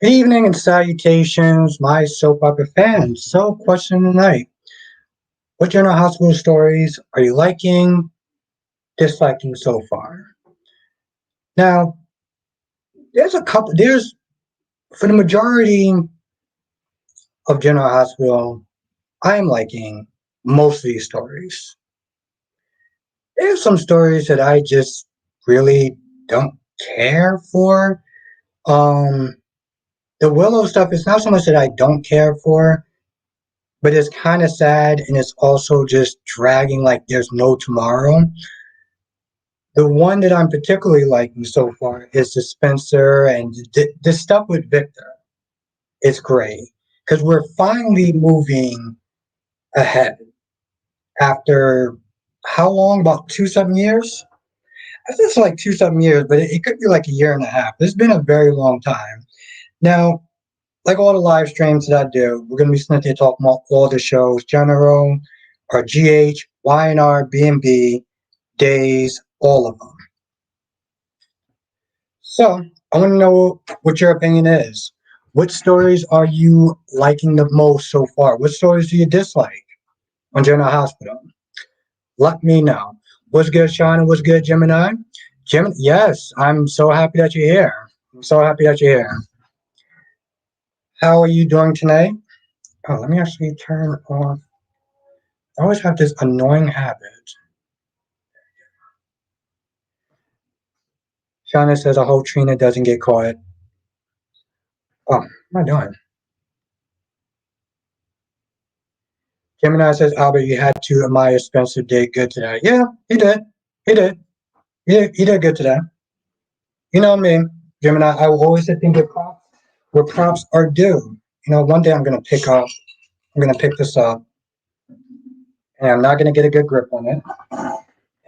Good evening and salutations, my soap opera fans. So, question tonight: what General Hospital stories are you liking, disliking so far? Now, there's a couple. There's for the majority of General Hospital, I am liking most of these stories. There's some stories that I just really don't care for. Um, the Willow stuff is not so much that I don't care for, but it's kind of sad and it's also just dragging like there's no tomorrow. The one that I'm particularly liking so far is the Spencer and the stuff with Victor. It's great because we're finally moving ahead after how long? About 2 7 years? I think it's like 2 7 years, but it could be like a year and a half. It's been a very long time. Now, like all the live streams that I do, we're going to be sitting here talking about all the shows, General, or GH, YNR, B&B, Days, all of them. So, I want to know what your opinion is. What stories are you liking the most so far? What stories do you dislike on General Hospital? Let me know. What's good, Sean? What's good, Gemini? Gemini, yes, I'm so happy that you're here. I'm so happy that you're here. How are you doing tonight? Oh, let me actually turn off. I always have this annoying habit. Shauna says, I hope Trina doesn't get caught. Oh, what am I doing? Gemini says, Albert, you had to admire Spencer did good today. Yeah, he did. He did. He did good today. You know me, Gemini, I will always think of props where props are due. You know, one day I'm gonna pick this up and I'm not gonna get a good grip on it.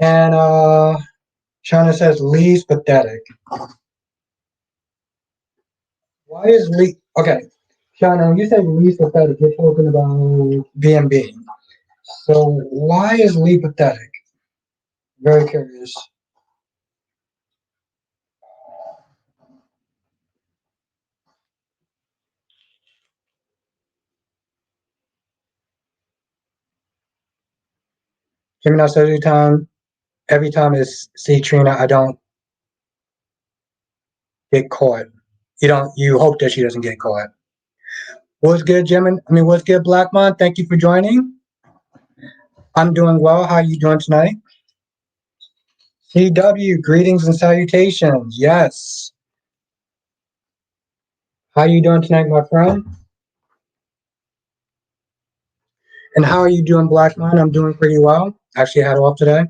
And Shauna says Lee's pathetic. Why is Lee okay? Shauna, when you say Lee's pathetic, you're talking about BNB. So why is Lee pathetic? Very curious. Gemini says every time is see Trina, I don't get caught. You hope that she doesn't get caught. What's good, Gemini? What's good, Blackmon? Thank you for joining. I'm doing well. How are you doing tonight? CW, greetings and salutations. Yes. How are you doing tonight, my friend? And how are you doing, Blackmon? I'm doing pretty well. Actually, I had off today.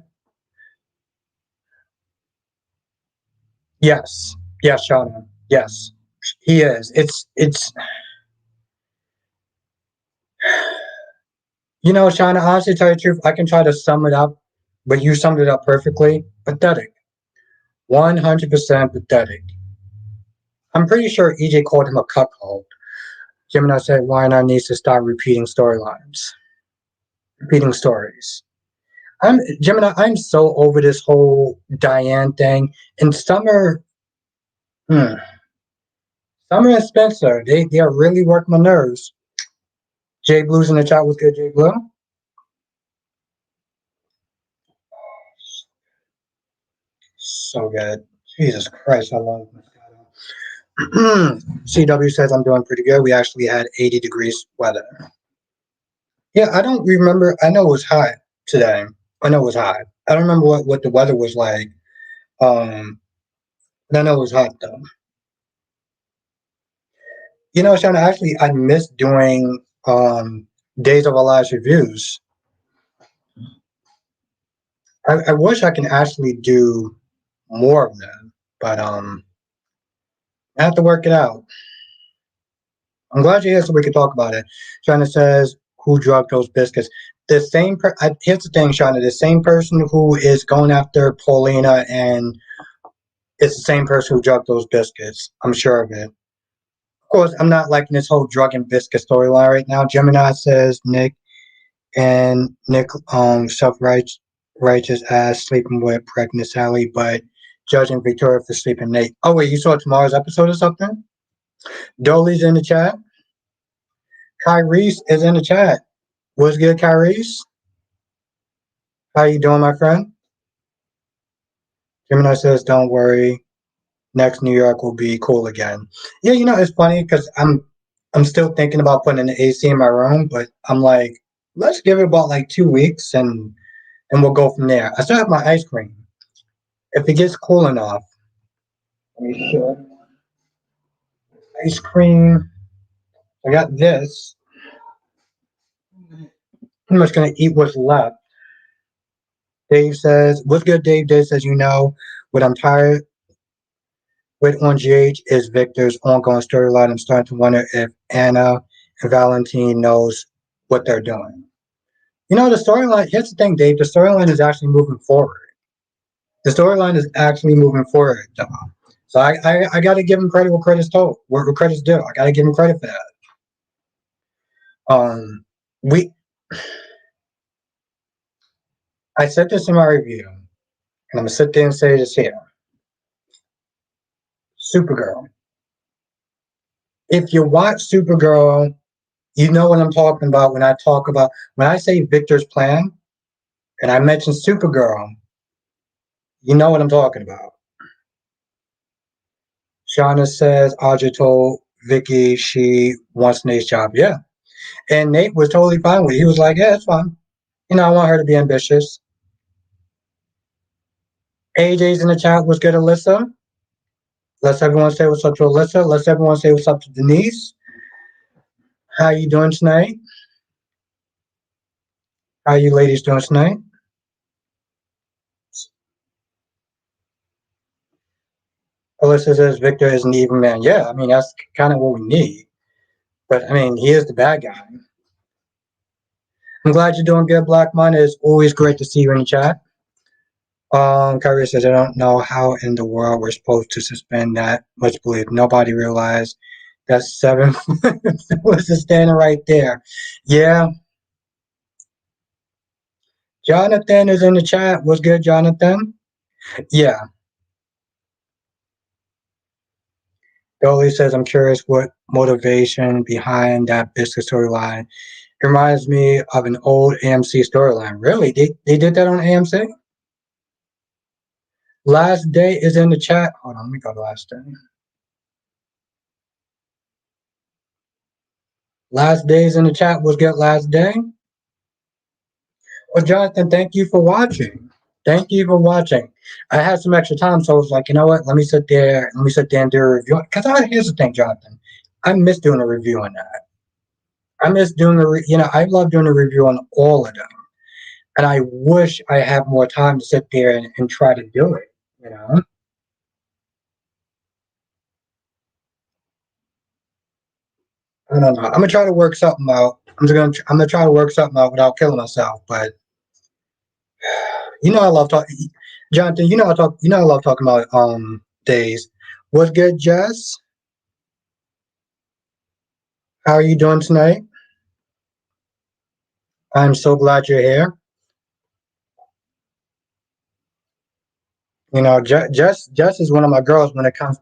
Yes. Yes, Shauna. Yes. He is. It's Shauna, honestly, to tell you the truth, I can try to sum it up, but you summed it up perfectly. Pathetic. 100% pathetic. I'm pretty sure EJ called him a cuckold. Gemini said, why not needs to start repeating storylines, repeating stories. I'm so over this whole Diane thing. And Summer and Spencer, they are really working my nerves. Jay Blue's in the chat. With good, Jay Blue? So good. Jesus Christ, I love Moscato. CW says I'm doing pretty good. We actually had 80 degrees weather. Yeah, I don't remember. I know it was hot today. I know it was hot. I don't remember what the weather was like. But I know it was hot though. Shauna, actually, I miss doing Days of Our Lives reviews. I wish I can actually do more of them, but I have to work it out. I'm glad you're here so we can talk about it. Shauna says, who drugged those biscuits? Here's the thing, Shauna, the same person who is going after Paulina, and it's the same person who drugged those biscuits. I'm sure of it. Of course, I'm not liking this whole drug and biscuit storyline right now. Gemini says Nick self-righteous ass sleeping with pregnant Sally, but judging Victoria for sleeping Nate. Oh wait, you saw tomorrow's episode or something? Dolly's in the chat. Kyrese is in the chat. What's good, Kyrese? How you doing, my friend? Gemini says, "Don't worry, next New York will be cool again." Yeah, it's funny because I'm still thinking about putting an AC in my room, but I'm like, let's give it about like 2 weeks and we'll go from there. I still have my ice cream. If it gets cool enough, let me show ice cream. I got this. Pretty much gonna eat what's left. Dave says, "What's good, Dave?" Dave says, what I'm tired with on GH is Victor's ongoing storyline. I'm starting to wonder if Anna and Valentine knows what they're doing. The storyline, here's the thing, Dave, the storyline is actually moving forward. The storyline is actually moving forward, Dom. So I got to give him credit where credit's told, where credit's due. I got to give him credit for that. We, I said this in my review, and I'm gonna sit there and say this here. Supergirl. If you watch Supergirl, you know what I'm talking about when I say Victor's plan, and I mention Supergirl. You know what I'm talking about. Shauna says Audra told Vicky she wants Nate's job. Yeah. And Nate was totally fine with it. He was like, yeah, it's fine. I want her to be ambitious. AJ's in the chat. What's good, Alyssa? Let's everyone say what's up to Alyssa. Let's everyone say what's up to Denise. How you doing tonight? How you ladies doing tonight? Alyssa says Victor is an even man. Yeah, I mean, that's kind of what we need. But, I mean, he is the bad guy. I'm glad you're doing good, Black Mon. It's always great to see you in the chat. Kyrie says, I don't know how in the world we're supposed to suspend that much belief. Nobody realized that 7 was standing right there. Yeah. Jonathan is in the chat. What's good, Jonathan? Yeah. Dolly says, I'm curious what motivation behind that biscuit storyline. It reminds me of an old AMC storyline. Really? They did that on AMC? Last Day is in the chat. Hold on, let me go to Last Day. Last Day is in the chat. What's good, Last Day? Well, Jonathan, thank you for watching. Thank you for watching. I had some extra time, so I was like, you know what? Let me sit there and do a review. Because here's the thing, Jonathan. I miss doing a review on that. I miss doing I love doing a review on all of them. And I wish I had more time to sit there and try to do it. I don't know. I'm gonna try to work something out. I'm gonna try to work something out without killing myself. But I love talking. Jonathan, I love talking about days. What's good, Jess? How are you doing tonight? I'm so glad you're here. Jess is one of my girls when it comes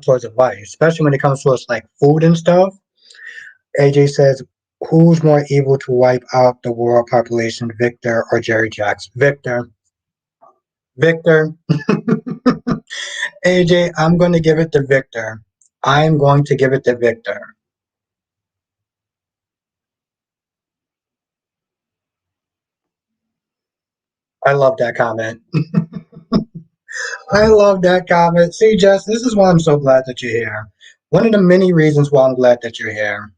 towards advice, especially when it comes towards like food and stuff. AJ says, "Who's more able to wipe out the world population, Victor or Jerry Jacks?" Victor. Victor. AJ, I'm going to give it to Victor. I'm going to give it to Victor. I love that comment. I love that comment. See, Jess, this is why I'm so glad that you're here. One of the many reasons why I'm glad that you're here.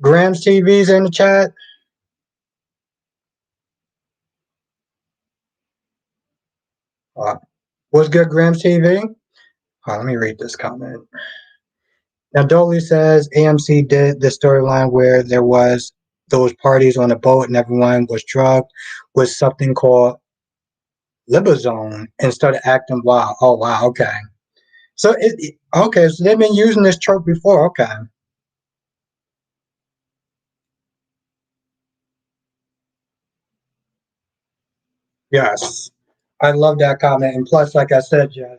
Grams TV's in the chat. What's good, Grams TV? Let me read this comment. Now, Dolly says AMC did the storyline where there was those parties on a boat and everyone was drugged with something called Libazone and started acting wild. Oh, wow. Okay. So, so they've been using this trope before. Okay. Yes. I love that comment. And plus, like I said, Jess,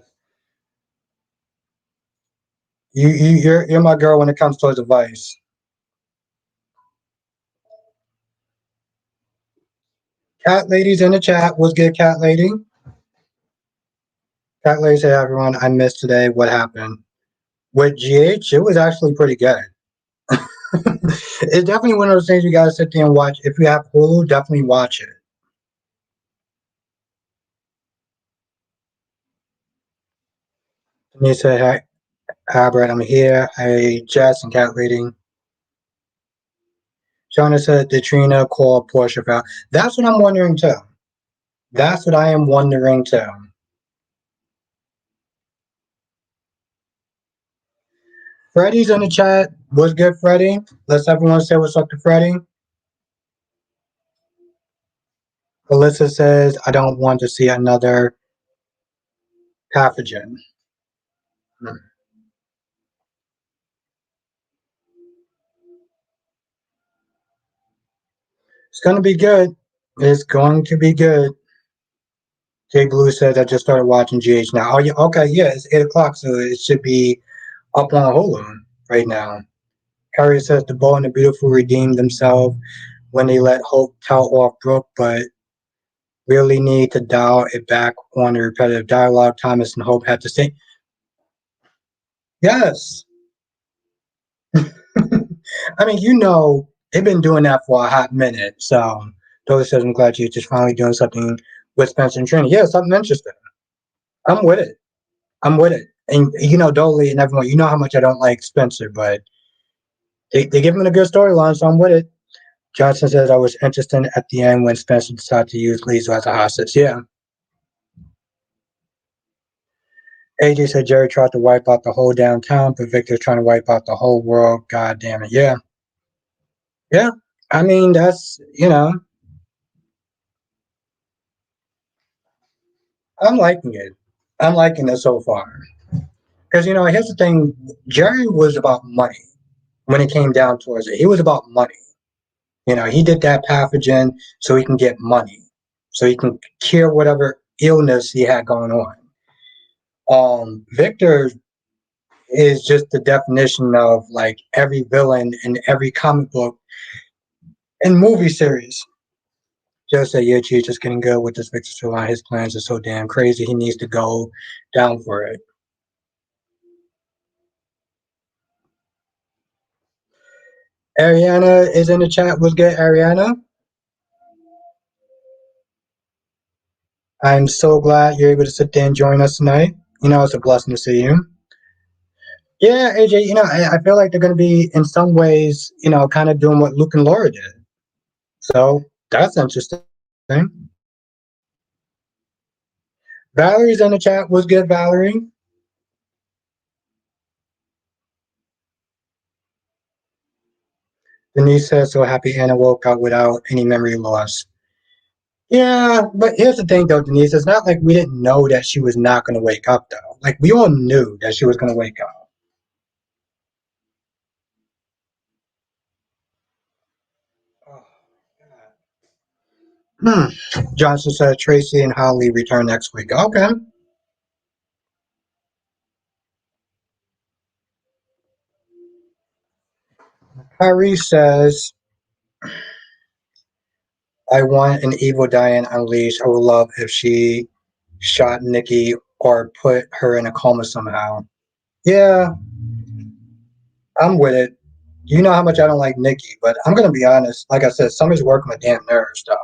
you're my girl when it comes towards advice. Cat ladies in the chat. What's good, cat lady? Cat lady said, everyone, I missed today. What happened? With GH, it was actually pretty good. It's definitely one of those things you gotta sit there and watch. If you have Hulu, definitely watch it. Denise said, "Hi, Albert, I'm here. Hey, Jess and cat lady." Shauna said, "Did Trina call Portia out?" That's what I'm wondering too. That's what I am wondering too. Freddie's in the chat. What's good, Freddie? Let's everyone say what's up to Freddie. Alyssa says, I don't want to see another pathogen. Hmm. It's going to be good. It's going to be good. Jay Blue says, I just started watching GH now. Oh, yeah. Okay. Yeah. It's 8 o'clock, so it should be up on Hulu right now. Harry says, the Bold and the Beautiful redeemed themselves when they let Hope tell off Brooke, but really need to dial it back on the repetitive dialogue Thomas and Hope had to say. Yes. I mean, they've been doing that for a hot minute. So, Dolly says, I'm glad you're just finally doing something with Spencer and Trini. Yeah, something interesting. I'm with it. I'm with it. And, Dolly and everyone, you know how much I don't like Spencer, but they give him a good storyline, so I'm with it. Johnson says, I was interested at the end when Spencer decided to use Liesel as a hostage. Yeah. AJ said Jerry tried to wipe out the whole downtown, but Victor's trying to wipe out the whole world. God damn it. Yeah. Yeah. I mean, I'm liking it. I'm liking it so far. Because, here's the thing, Jerry was about money when it came down towards it. He was about money. He did that pathogen so he can get money, so he can cure whatever illness he had going on. Victor is just the definition of like every villain in every comic book and movie series. Just say, yeah, Chief just getting good with this Victor storyline. His plans are so damn crazy. He needs to go down for it. Ariana is in the chat. What's good, Ariana? I'm so glad you're able to sit there and join us tonight. It's a blessing to see you. Yeah, AJ, I feel like they're going to be, in some ways, kind of doing what Luke and Laura did. So that's interesting. Valerie's in the chat. What's good, Valerie? Denise says, so happy Anna woke up without any memory loss. Yeah, but here's the thing, though, Denise. It's not like we didn't know that she was not going to wake up, though. Like, we all knew that she was going to wake up. Oh, Johnson said Tracy and Holly return next week. Okay. Kyrie says, I want an evil Diane unleashed. I would love if she shot Nikki or put her in a coma somehow. Yeah, I'm with it. You know how much I don't like Nikki, but I'm gonna be honest. Like I said, somebody's working my damn nerves, though.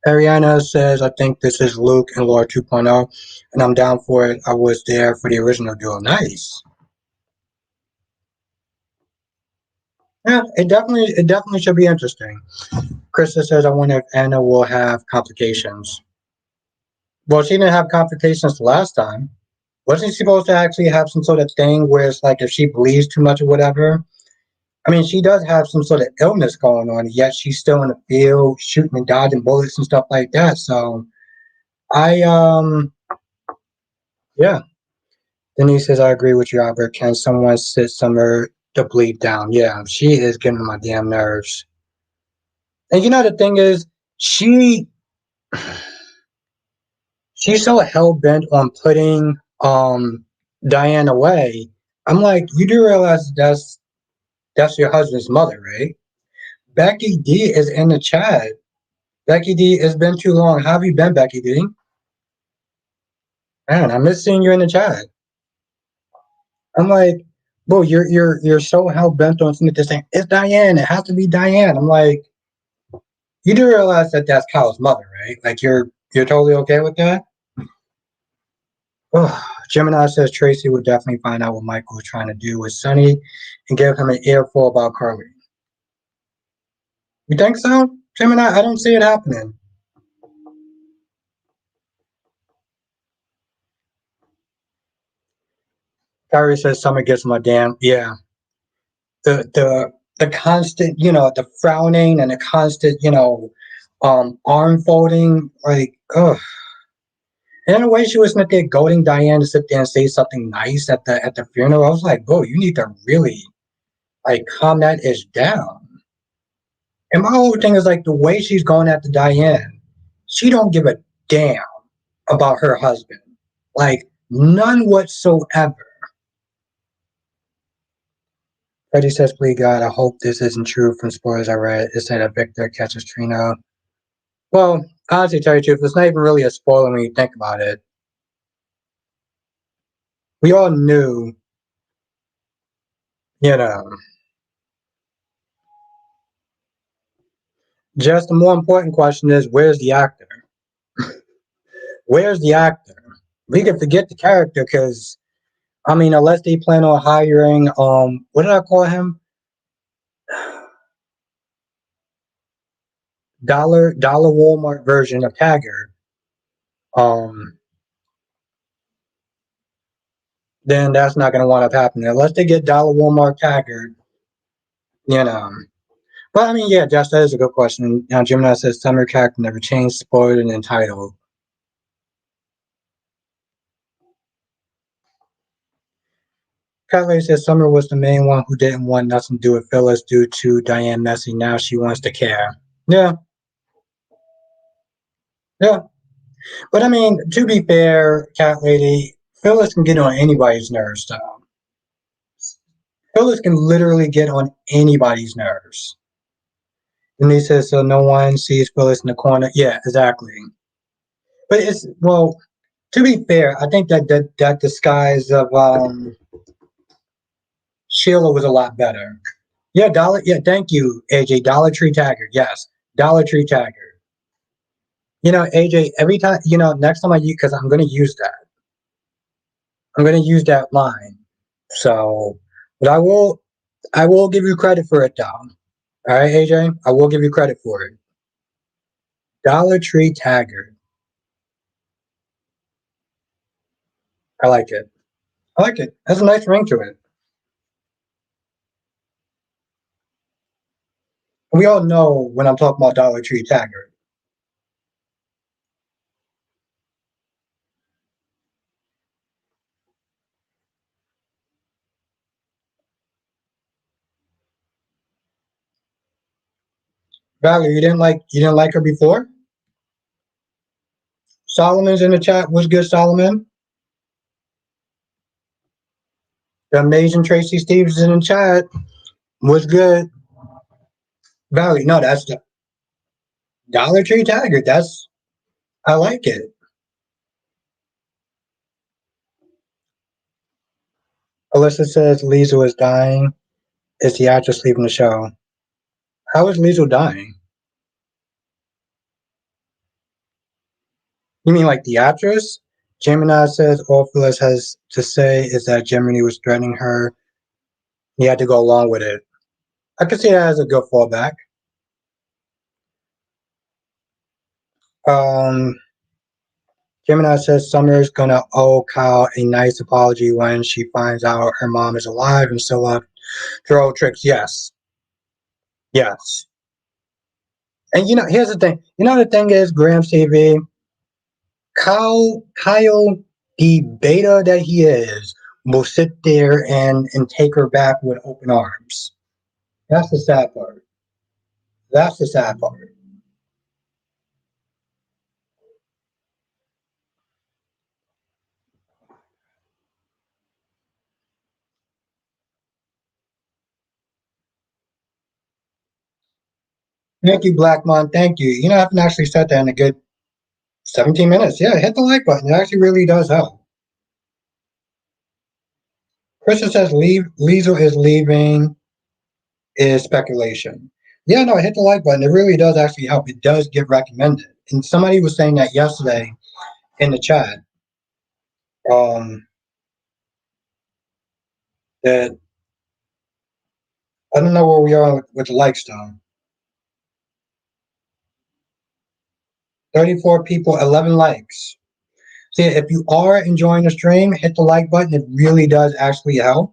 Ariana says, I think this is Luke and Laura 2.0, and I'm down for it. I was there for the original duo. Nice. Yeah, it definitely should be interesting. Krista says, I wonder if Anna will have complications. Well, she didn't have complications the last time. Wasn't she supposed to actually have some sort of thing where it's like if she bleeds too much or whatever? I mean, she does have some sort of illness going on, yet she's still in the field shooting and dodging bullets and stuff like that. So I yeah. Denise says I agree with you, Albert. Can someone sit Summer to bleep down? Yeah, she is getting on my damn nerves. And you know the thing is, she she's so hell bent on putting Diane away. I'm like, you do realize that's your husband's mother, right? Becky D is in the chat. Becky D, it's been too long. How have you been, Becky D? Man, I miss seeing you in the chat. I'm like, bro, you're so hell bent on saying this thing. It's Diane. It has to be Diane. I'm like, you do realize that that's Kyle's mother, right? Like you're totally okay with that? Oh, Gemini says Tracy would definitely find out what Michael was trying to do with Sonny and give him an earful about Carly. You think so, Gemini? I don't see it happening. Kyrie says Summer gets my damn yeah. The constant, the frowning and the constant, arm folding, like, ugh. And in a way, she was not there goading Diane to sit there and say something nice at the funeral. I was like, bro, you need to really like calm that ish down. And my whole thing is like the way she's going after Diane, she don't give a damn about her husband. Like none whatsoever. Freddie says, please God, I hope this isn't true from spoilers I read. It said that Victor catches Trina. Well, honestly, tell you the truth, it's not even really a spoiler when you think about it. We all knew, you know. Just the more important question is, where's the actor? Where's the actor? We can forget the character because, I mean, unless they plan on hiring, what did I call him? Dollar Walmart version of Taggart. Um, then that's not going to wind up happening unless they get Dollar Walmart Taggart. You know. But I mean, yeah, Josh, that is a good question. Now, Gemini says Summer character never changed, spoiled, and entitled. Kylie says Summer was the main one who didn't want nothing to do with Phyllis due to Diane Messy. Now she wants to care. Yeah, yeah. But I mean, to be fair, Cat Lady, Phyllis can get on anybody's nerves, though. Phyllis can literally get on anybody's nerves. And he says, so no one sees Phyllis in the corner. Yeah, exactly. But it's, well, to be fair, I think that disguise of Sheila was a lot better. Yeah, Dollar. Yeah, thank you, AJ. Dollar Tree Taggart. Yes, Dollar Tree Taggart. AJ. Every time, next time I use, because I'm going to use that. I'm going to use that line. So, but I will give you credit for it, though. All right, AJ. I will give you credit for it. Dollar Tree Taggart. I like it. I like it. Has a nice ring to it. We all know when I'm talking about Dollar Tree Taggart. Valerie, you didn't like her before? Solomon's in the chat. What's good, Solomon? The amazing Tracy Stevens is in the chat. What's good? Valerie, no, that's the Dollar Tree Taggart. I like it. Alyssa says Liesel is dying. Is the actress leaving the show? How is Liesel dying? You mean like the actress? Gemini says all Phyllis has to say is that Gemini was threatening her. He had to go along with it. I can see that as a good fallback. Um, Gemini says Summer's gonna owe Kyle a nice apology when she finds out her mom is alive and still on her old tricks. Yes. Yes. And here's the thing. The thing is, Graham TV, Kyle, the beta that he is, will sit there and take her back with open arms. That's the sad part. That's the sad part. Thank you, Blackmon. Thank you. You know, I haven't actually said that in a good 17 minutes. Yeah, hit the like button. It actually really does help. Krista says Liesel is leaving is speculation. Yeah, no, hit the like button. It really does actually help. It does get recommended. And somebody was saying that yesterday in the chat. Um, that I don't know where we are with the likes though. 34 people, 11 likes. See, if you are enjoying the stream, hit the like button. It really does actually help.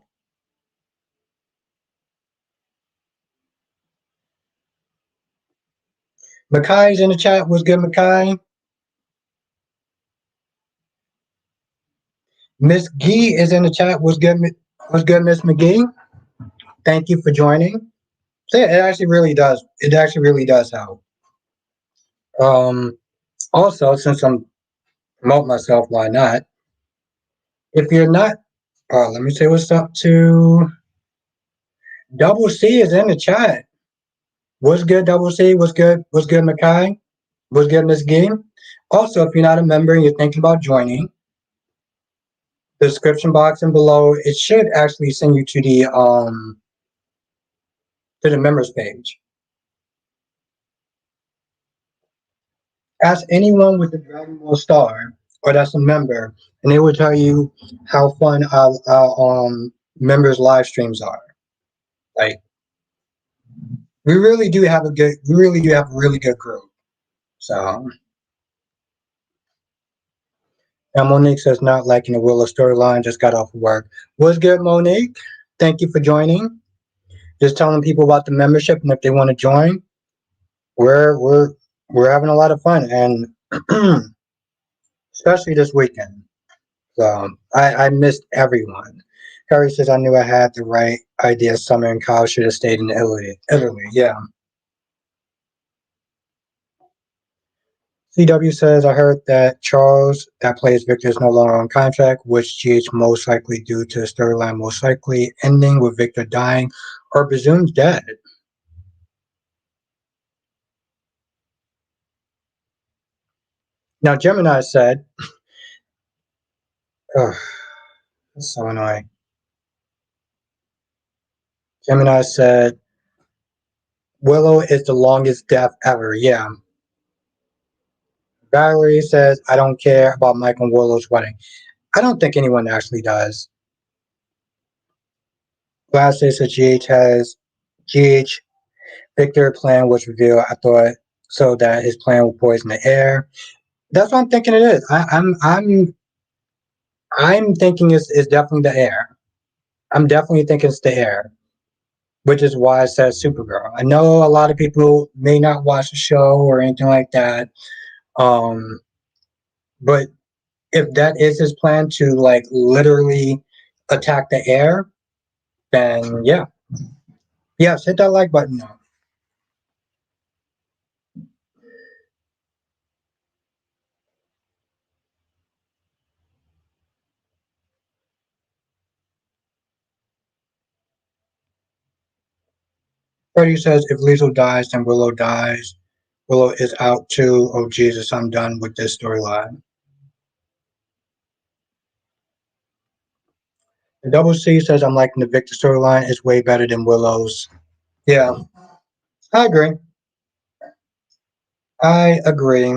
Makai's in the chat. What's good, Makai? Miss Gee is in the chat. What's good, Miss McGee? Thank you for joining. So yeah, it actually really does. It actually really does help. Also, since I'm promoting myself, why not? If you're not, let me say what's up to Double C is in the chat. What's good, Double C? What's good? What's good, Makai? What's good, Miss Game? Also, if you're not a member and you're thinking about joining, the description box and below, it should actually send you to the members page. Ask anyone with the Dragon Ball Star or that's a member, and they will tell you how fun our members live streams are. Like we really do have a really good group. So and Monique says not liking the Willow storyline, just got off of work. What's good, Monique? Thank you for joining. Just telling people about the membership and if they want to join, we're we're we're having a lot of fun and especially this weekend. So I missed everyone. Harry says I knew I had the right idea. Summer and Kyle should have stayed in Italy. Yeah. CW says I heard that Charles, that plays Victor, is no longer on contract, which GH most likely due to the storyline most likely ending with Victor dying or presumed dead. Now Gemini said, ugh, that's so annoying. Gemini said Willow is the longest death ever. Yeah. Valerie says I don't care about Michael and Willow's wedding. I don't think anyone actually does. Last day said GH Victor plan was revealed. I thought so that his plan will poison the air. That's what I'm thinking it is. I'm thinking it's definitely the air. I'm definitely thinking it's the air, which is why I said Supergirl. I know a lot of people may not watch the show or anything like that. Um, but if that is his plan to like literally attack the air, then yeah. Yes, hit that like button now. Freddie says if Liesel dies, then Willow dies. Willow is out too. Oh Jesus, I'm done with this storyline. And Double C says I'm liking the Victor storyline. It's way better than Willow's. Yeah, I agree. I agree.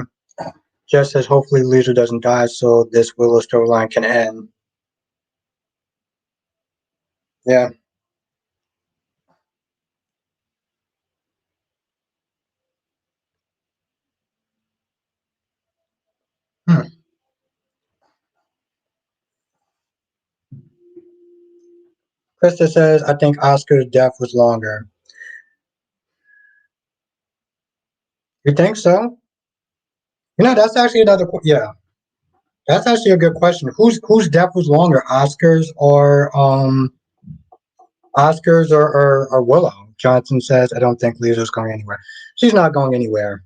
Jess says hopefully Liesel doesn't die so this Willow storyline can end. Yeah. Hmm. Krista says I think Oscar's death was longer. You think so? You know, that's actually another. Yeah. That's actually a good question. Whose death was longer, Oscars or Willow? Johnson says, I don't think Lisa's going anywhere. She's not going anywhere.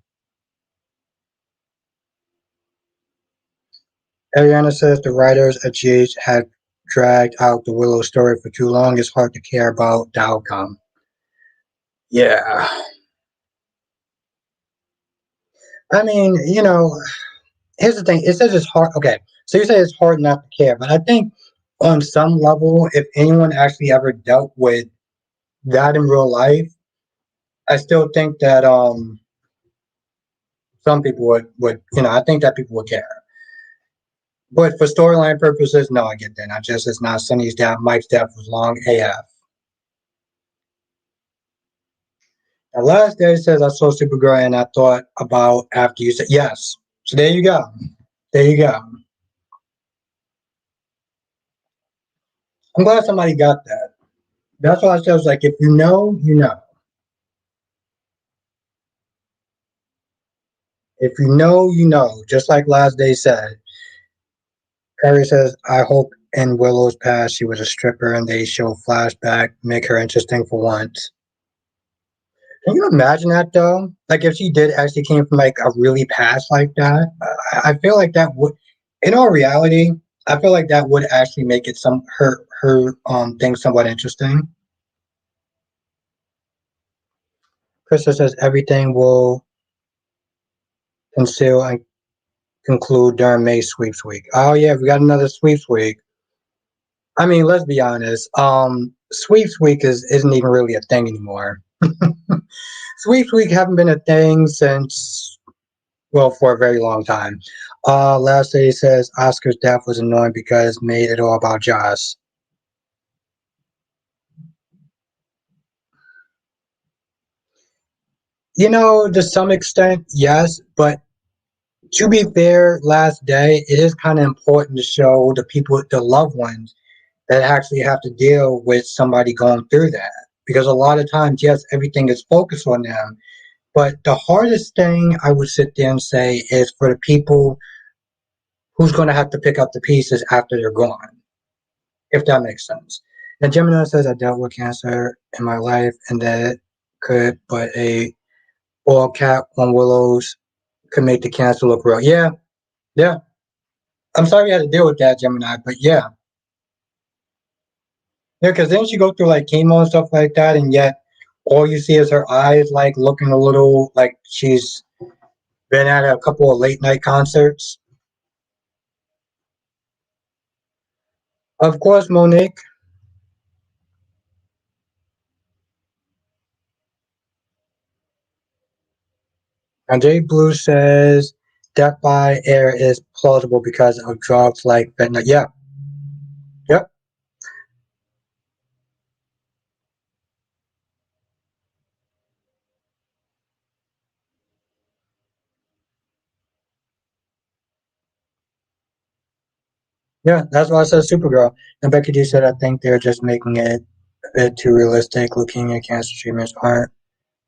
Ariana says the writers at GH had dragged out the Willow story for too long. It's hard to care about the outcome. Yeah. I mean, here's the thing. It says it's hard. Okay. So you say it's hard not to care, but I think on some level, if anyone actually ever dealt with that in real life, I still think that some people would I think that people would care. But for storyline purposes, no, I get that. Not just it's not Sunny's death, Mike's death was long AF. Now, last day says I saw Supergirl and I thought about after you said yes. So there you go. There you go. I'm glad somebody got that. That's why I said, I was like, if you know, you know. If you know, you know. Just like last day said. Harry says, I hope in Willow's past she was a stripper and they show flashback, make her interesting for once. Can you imagine that though? Like if she did actually came from like a really past like that, I feel like that would, in all reality, I feel like that would actually make it her thing somewhat interesting. Krista says everything will conceal and conclude during May sweeps week. Oh yeah, we got another sweeps week. I mean, let's be honest. Sweeps week isn't even really a thing anymore. Sweeps week haven't been a thing since, well, for a very long time. Last day says Oscar's death was annoying because made it all about Joss. To some extent, yes, but to be fair, last day it is kind of important to show the people, the loved ones, that actually have to deal with somebody going through that. Because a lot of times, yes, everything is focused on them, but the hardest thing I would sit there and say is for the people who's going to have to pick up the pieces after they're gone, if that makes sense. And Gemini says, I dealt with cancer in my life and that could, but a all cap on Willows could make the cancer look real. Yeah, yeah. I'm sorry you had to deal with that, Gemini, but yeah. Yeah, because then she go through like chemo and stuff like that, and yet all you see is her eyes like looking a little like she's been at a couple of late night concerts. Of course, Monique. And Jay Blue says death by air is plausible because of drugs like fentanyl. Yeah, yep, yeah. That's why I said Supergirl. And Becky D said I think they're just making it a bit too realistic. Leukemia cancer treatments aren't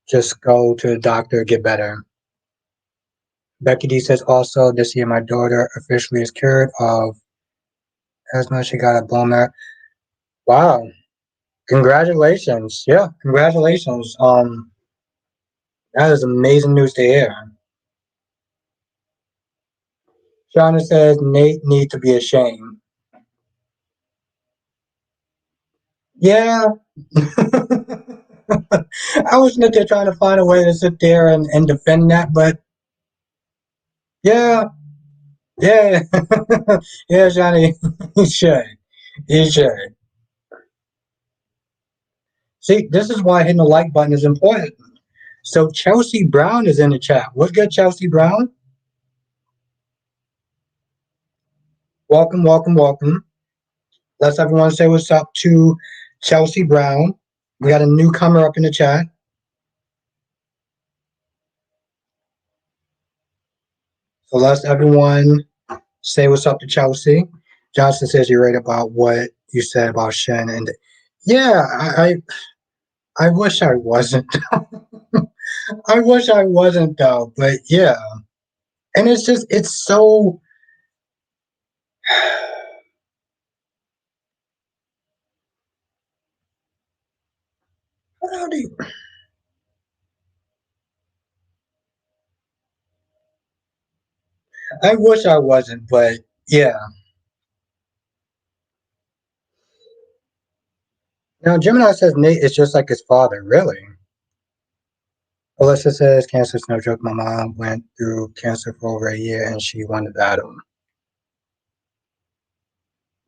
just go to the doctor get better. Becky D says also this year my daughter officially is cured of asthma. She got a bone marrow. Wow. Congratulations. Yeah, congratulations. That is amazing news to hear. Shauna says Nate needs to be ashamed. Yeah. I was sitting there trying to find a way to sit there and defend that, but yeah, yeah. Yeah, Johnny, you should. You should. See, this is why hitting the like button is important. So Chelsea Brown is in the chat. What's good, Chelsea Brown? Welcome, welcome, welcome. Let's everyone say what's up to Chelsea Brown. We got a newcomer up in the chat. So let's everyone say what's up to Chelsea. Johnson says you're right about what you said about Shen, and yeah, I wish I wasn't. I wish I wasn't though, but yeah, and it's just it's so How do you, I wish I wasn't, but yeah. Now Gemini says Nate is just like his father, really. Alyssa says cancer's no joke. My mom went through cancer for over a year and she wanted that him.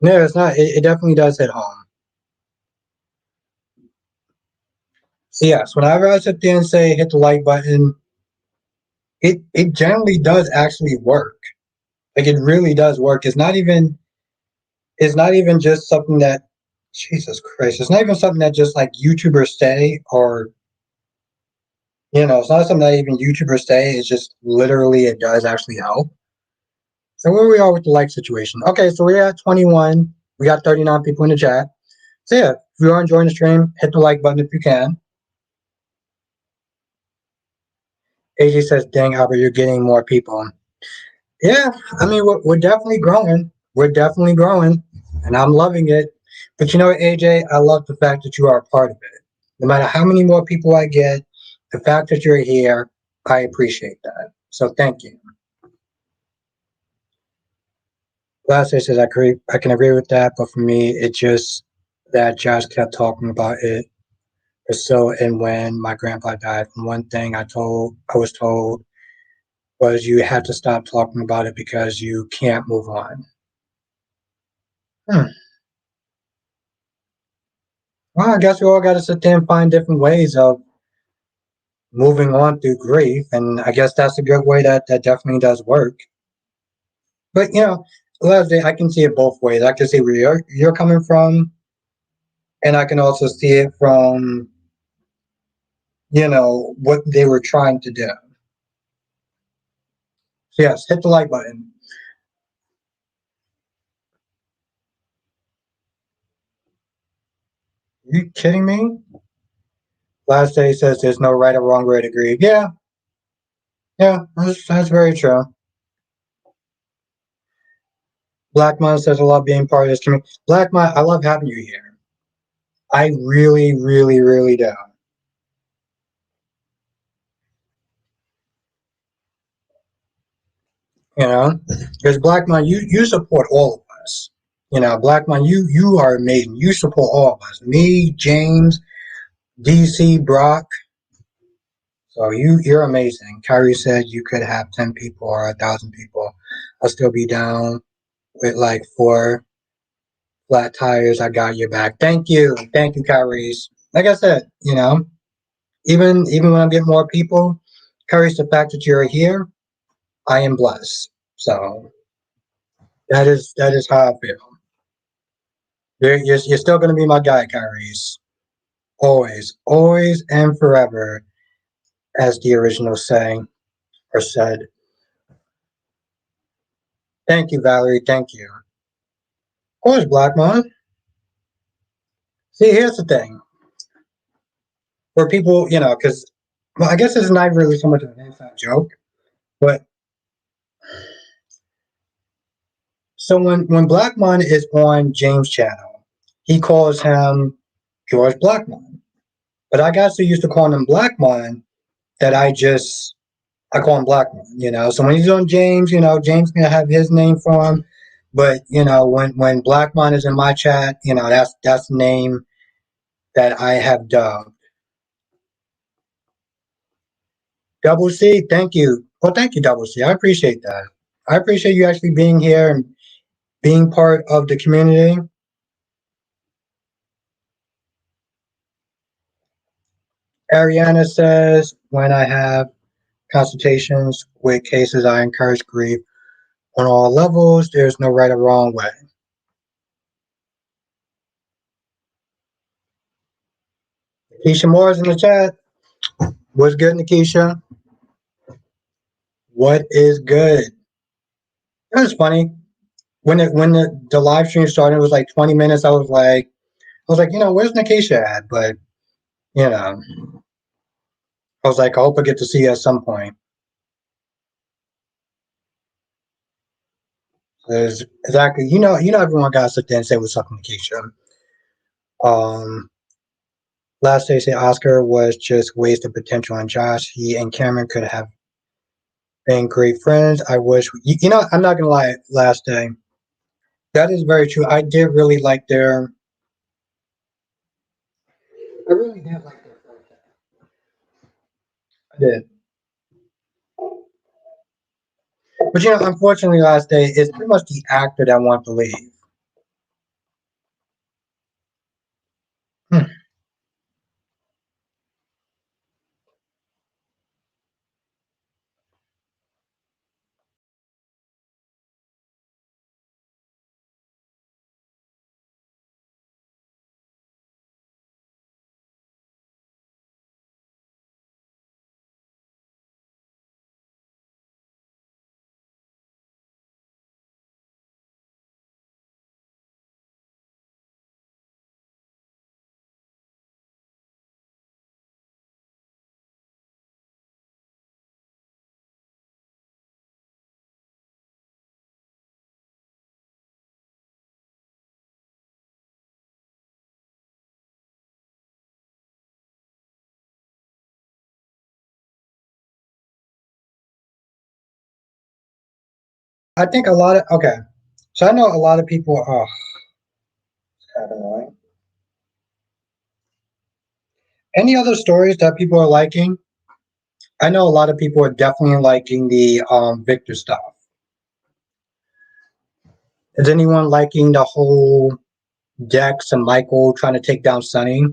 No, it's not. It definitely does hit home. So yes, whenever I sit there and say hit the like button, it generally does actually work. Like it really does work. It's not even just something that Jesus Christ. It's not even something that just like YouTubers say or it's not something that even YouTubers say. It's just literally it does actually help. So where we are with the like situation. Okay, so we're at 21. We got 39 people in the chat. So yeah, if you are enjoying the stream, hit the like button if you can. AJ says, dang Albert, you're getting more people. Yeah, I mean we're definitely growing. We're definitely growing. And I'm loving it. But you know what, AJ, I love the fact that you are a part of it. No matter how many more people I get, the fact that you're here, I appreciate that. So thank you. Last day says I can agree with that, but for me, it just that Josh kept talking about it. So, and when my grandpa died, one thing I was told was you have to stop talking about it because you can't move on. Hmm. Well, I guess we all got to sit there and find different ways of moving on through grief, and I guess that's a good way that definitely does work. But Leslie, I can see it both ways. I can see where you're coming from, and I can also see it from what they were trying to do. So yes, hit the like button. Are you kidding me? Last day says there's no right or wrong way to grieve. Yeah, yeah, that's very true. Black Mon says I love being part of this community. Black Mon, I love having you here. I really, really, really do. Because Black Mon, you support all of us. Black Mon, you are amazing. You support all of us. Me, James, DC, Brock. So you're amazing. Kyrie said you could have 10 people or 1,000 people. I'll still be down with like 4 flat tires. I got your back. Thank you, Kyrie. Like I said, even when I'm getting more people, Kyrie, the fact that you're here, I am blessed. So that is how I feel. You're still gonna be my guy, Kyrie. Always, always, and forever, as the original saying or said. Thank you, Valerie. Thank you. Of course, Black Mon. See, here's the thing. For people, because I guess it's not really so much of an inside joke, but so when Blackmon is on James' channel, he calls him George Blackmon. But I got so used to calling him Blackmon that I call him Blackmon. So when he's on James, James can have his name for him. But when Blackmon is in my chat, that's the name that I have dubbed. Double C, thank you. Well, thank you, Double C. I appreciate that. I appreciate you actually being here and being part of the community. Ariana says, when I have consultations with cases, I encourage grief on all levels. There's no right or wrong way. Keisha Moore is in the chat. What's good, Nikisha? What is good? It was funny. When the live stream started, it was like 20 minutes. I was like, where's Nikisha at? But you know, I was like, I hope I get to see you at some point. Exactly. Everyone got to sit there and say what's up in Keisha. Um, Last day say Oscar was just wasted potential on Josh. He and Cameron could have been great friends. I wish I'm not gonna lie, last day. That is very true. I did really like their I really did like their friendship. I did. But unfortunately last day it's pretty much the actor that wanted to leave. Hmm. I think a lot of okay. So I know a lot of people are kind of annoying. Any other stories that people are liking? I know a lot of people are definitely liking the Victor stuff. Is anyone liking the whole Dex and Michael trying to take down Sunny?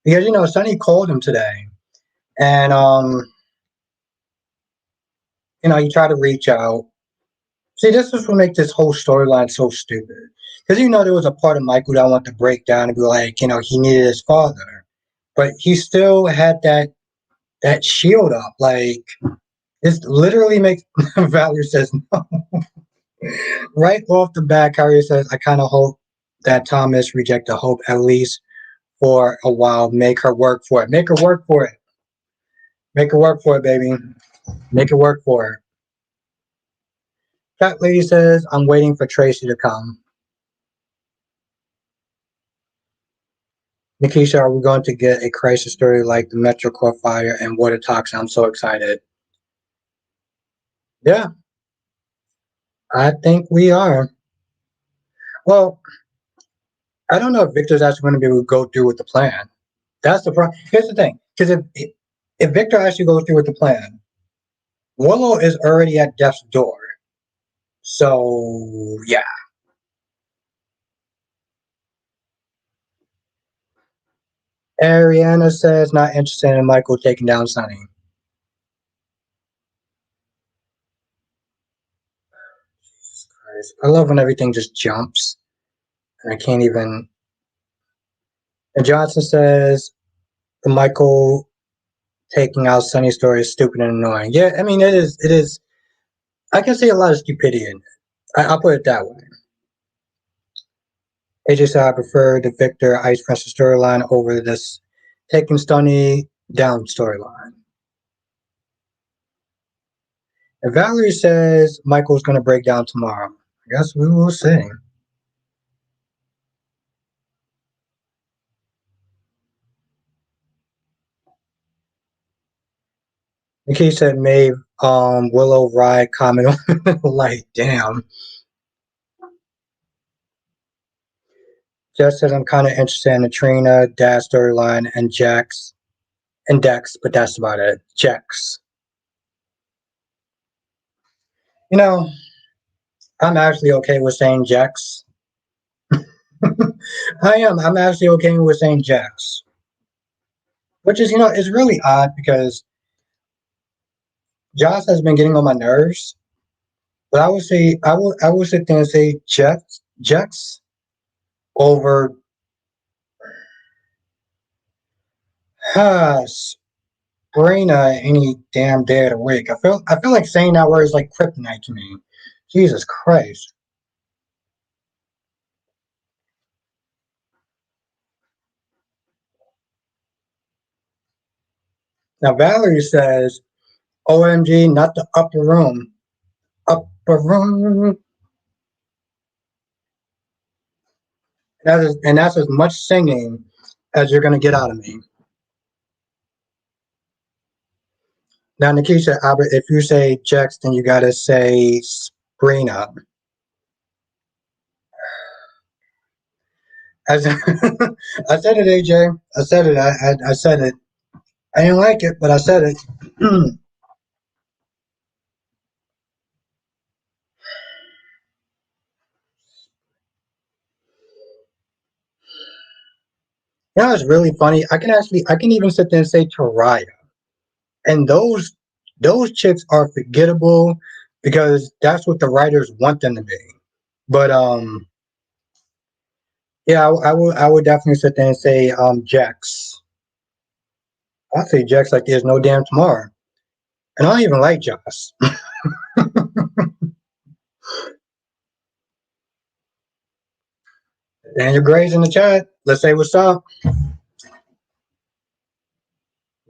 Because Sunny called him today, and he tried to reach out. See, this is what makes this whole storyline so stupid. Because there was a part of Michael that wanted to break down and be like, he needed his father, but he still had that shield up. Like it literally makes Valerie says no. Right off the bat. Carrie says, "I kind of hope that Thomas rejected Hope at least for a while. Make her work for it. Make her work for it. Make her work for it, baby. Make it work for her." Cat lady says, "I'm waiting for Tracy to come." Nikisha, are we going to get a crisis story like the Metro Core fire and water toxin? I'm so excited. Yeah, I think we are. Well, I don't know if Victor's actually going to be able to go through with the plan. That's the problem. Here's the thing, because if Victor actually goes through with the plan, Willow is already at death's door. So yeah. Ariana says not interested in Michael taking down Sunny. Jesus Christ. I love when everything just jumps and I can't even. And Johnson says the Michael taking out Sunny story is stupid and annoying. Yeah, I mean it is. It is. I can see a lot of stupidity in it. I'll put it that way. AJ said I prefer the Victor Ice Princess storyline over this taking Sunny down storyline. And Valerie says Michael's going to break down tomorrow. I guess we will see. Nikki said Maeve, Willow, Rye comment on like, damn. Jess says I'm kind of interested in the Trina, Dad storyline, and Jax and Dex, but that's about it. Jax. You know, I'm actually okay with saying Jax. I am. I'm actually okay with saying Jax. Which is, it's really odd because Josh has been getting on my nerves. But I would say I would sit there and say Jax over Sabrina any damn day of the week. I feel like saying that word is like kryptonite to me. Jesus Christ. Now Valerie says, OMG, not the upper room. Upper room. And that's as much singing as you're gonna get out of me. Now, Nikisha, Albert, if you say Jex, then you gotta say Sprina. As I said it, AJ. I said it. I said it. I didn't like it, but I said it. You know, it's really funny. I can even sit there and say Taraya, and those chicks are forgettable because that's what the writers want them to be. But yeah, I would definitely sit there and say Jax. I'll say Jax like there's no damn tomorrow, and I don't even like Joss. Daniel Gray's in the chat. Let's say what's up.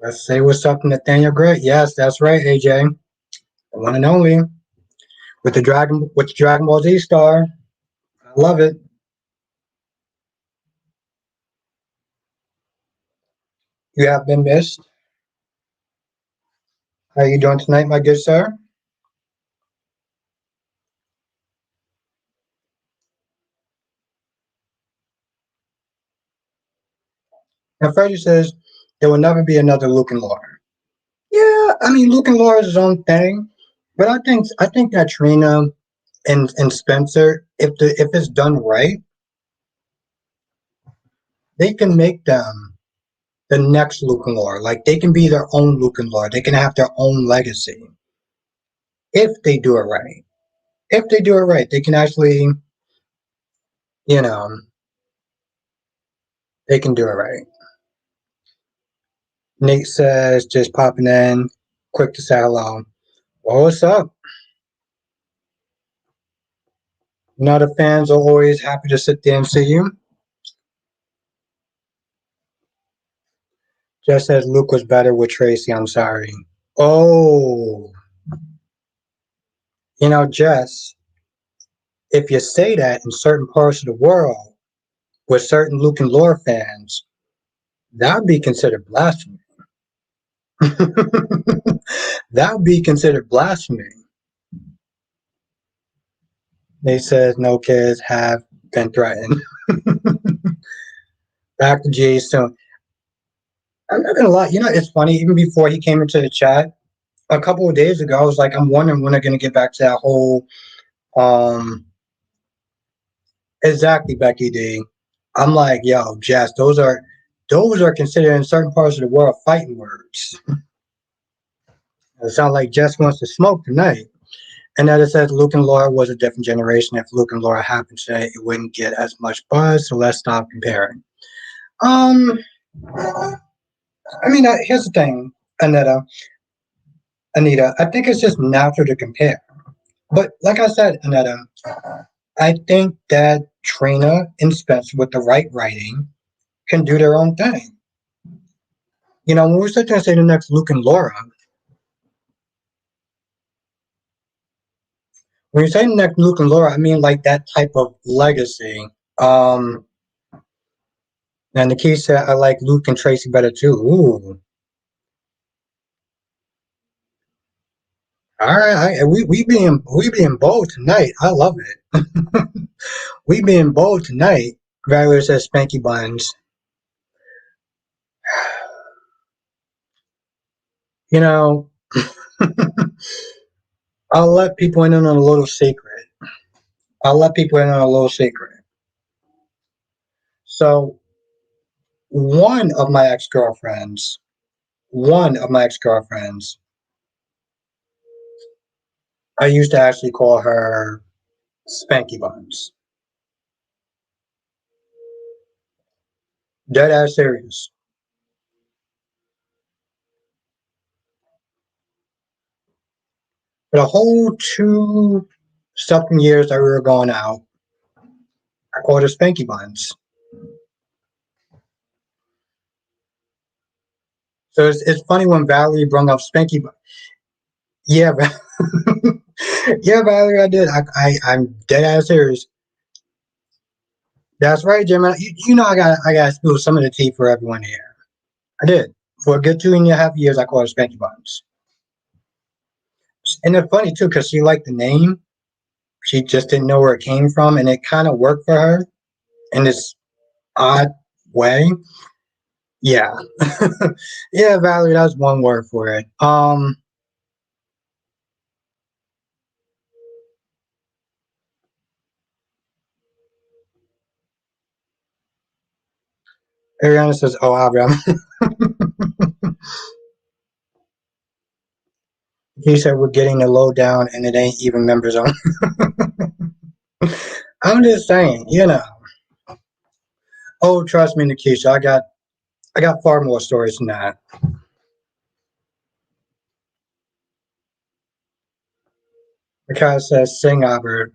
Let's say what's up, Nathaniel Gray. Yes, that's right, AJ. The one and only with the Dragon Ball Z star. I love it. You have been missed. How are you doing tonight, my good sir? And Freddie says there will never be another Luke and Laura. Yeah, I mean Luke and Laura is his own thing, but I think that Trina and Spencer, if it's done right, they can make them the next Luke and Laura. Like they can be their own Luke and Laura. They can have their own legacy if they do it right. If they do it right, they can actually, you know, they can do it right. Nate says, just popping in, quick to say hello. Well, what's up? You know, the fans are always happy to sit there and see you. Just says Luke was better with Tracy. I'm sorry. Oh, you know, Jess, if you say that in certain parts of the world with certain Luke and Laura fans, that would be considered blasphemy. That would be considered blasphemy. They says no kids have been threatened. Back to Jay soon. I'm not gonna lie, you know, it's funny, even before he came into the chat, a couple of days ago, I was like, I'm wondering when they're gonna get back to that whole exactly, Becky D. I'm like, yo, Jess, those are considered in certain parts of the world fighting words. It sounds like Jess wants to smoke tonight. And then it says Luke and Laura was a different generation. If Luke and Laura happened today, it wouldn't get as much buzz. So let's stop comparing. Um, I mean, here's the thing, Anita. I think it's just natural to compare. But like I said, Anita, I think that Trina and Spencer, with the right writing, can do their own thing. You know, when we start to say the next Luke and Laura, when you say the next Luke and Laura, I mean like that type of legacy. Um, and the key said, I like Luke and Tracy better too. Ooh. All right, we being bold tonight. I love it. We being bold tonight. Graduate says Spanky Buns. You know, I'll let people in on a little secret. I'll let people in on a little secret. So one of my ex-girlfriends, I used to actually call her Spanky Buns. Dead ass serious. For the whole 2 something years that we were going out, I called her Spanky Buns. So it's funny when Valerie brought up Spanky Buns. Yeah, yeah, Valerie, I did. I'm dead ass serious. That's right, Jim. You know I got to spill some of the tea for everyone here. I did. For a good 2.5 years, I called her Spanky Buns. And it's funny too, because she liked the name. She just didn't know where it came from, and it kind of worked for her in this odd way. Yeah. Yeah, Valerie, that's one word for it. Ariana says, "Oh, Aubrey." He said we're getting the lowdown, and it ain't even members only. I'm just saying, you know. Oh, trust me, Nikisha, I got far more stories than that. Because says, "Sing, Albert."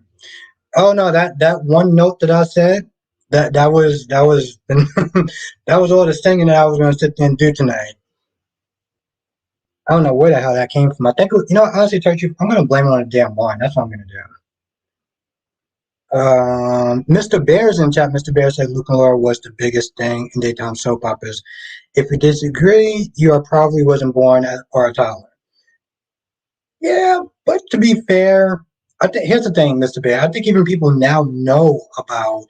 Oh no, that one note that I said, that was that was all the singing that I was going to sit there and do tonight. I don't know where the hell that came from. I think honestly, tell you, I'm going to blame it on the damn wine. That's what I'm going to do. Mr. Bears in chat. Mr. Bear said Luke and Laura was the biggest thing in daytime soap operas. If you disagree, you are probably wasn't born or a toddler. Yeah, but to be fair, I think here's the thing, Mr. Bear. I think even people now know about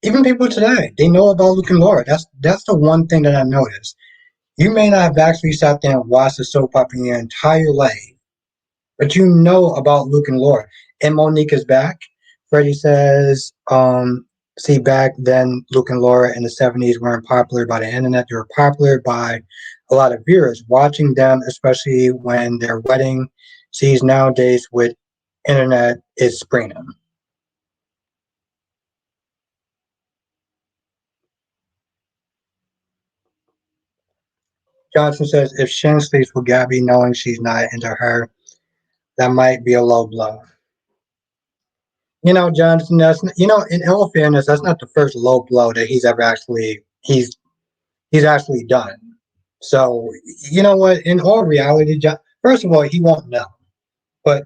even people today, they know about Luke and Laura. That's the one thing that I noticed. You may not have actually sat there and watched the soap opera in your entire life, but you know about Luke and Laura. And Monique is back. Freddie says, see, back then, Luke and Laura in the 70s weren't popular by the internet. They were popular by a lot of viewers watching them, especially when their wedding sees nowadays with internet is springing. Johnson says, if Shin sleeps with Gabby knowing she's not into her, that might be a low blow. Jonathan, in all fairness, that's not the first low blow that he's actually done. So, you know what? In all reality, first of all, he won't know. But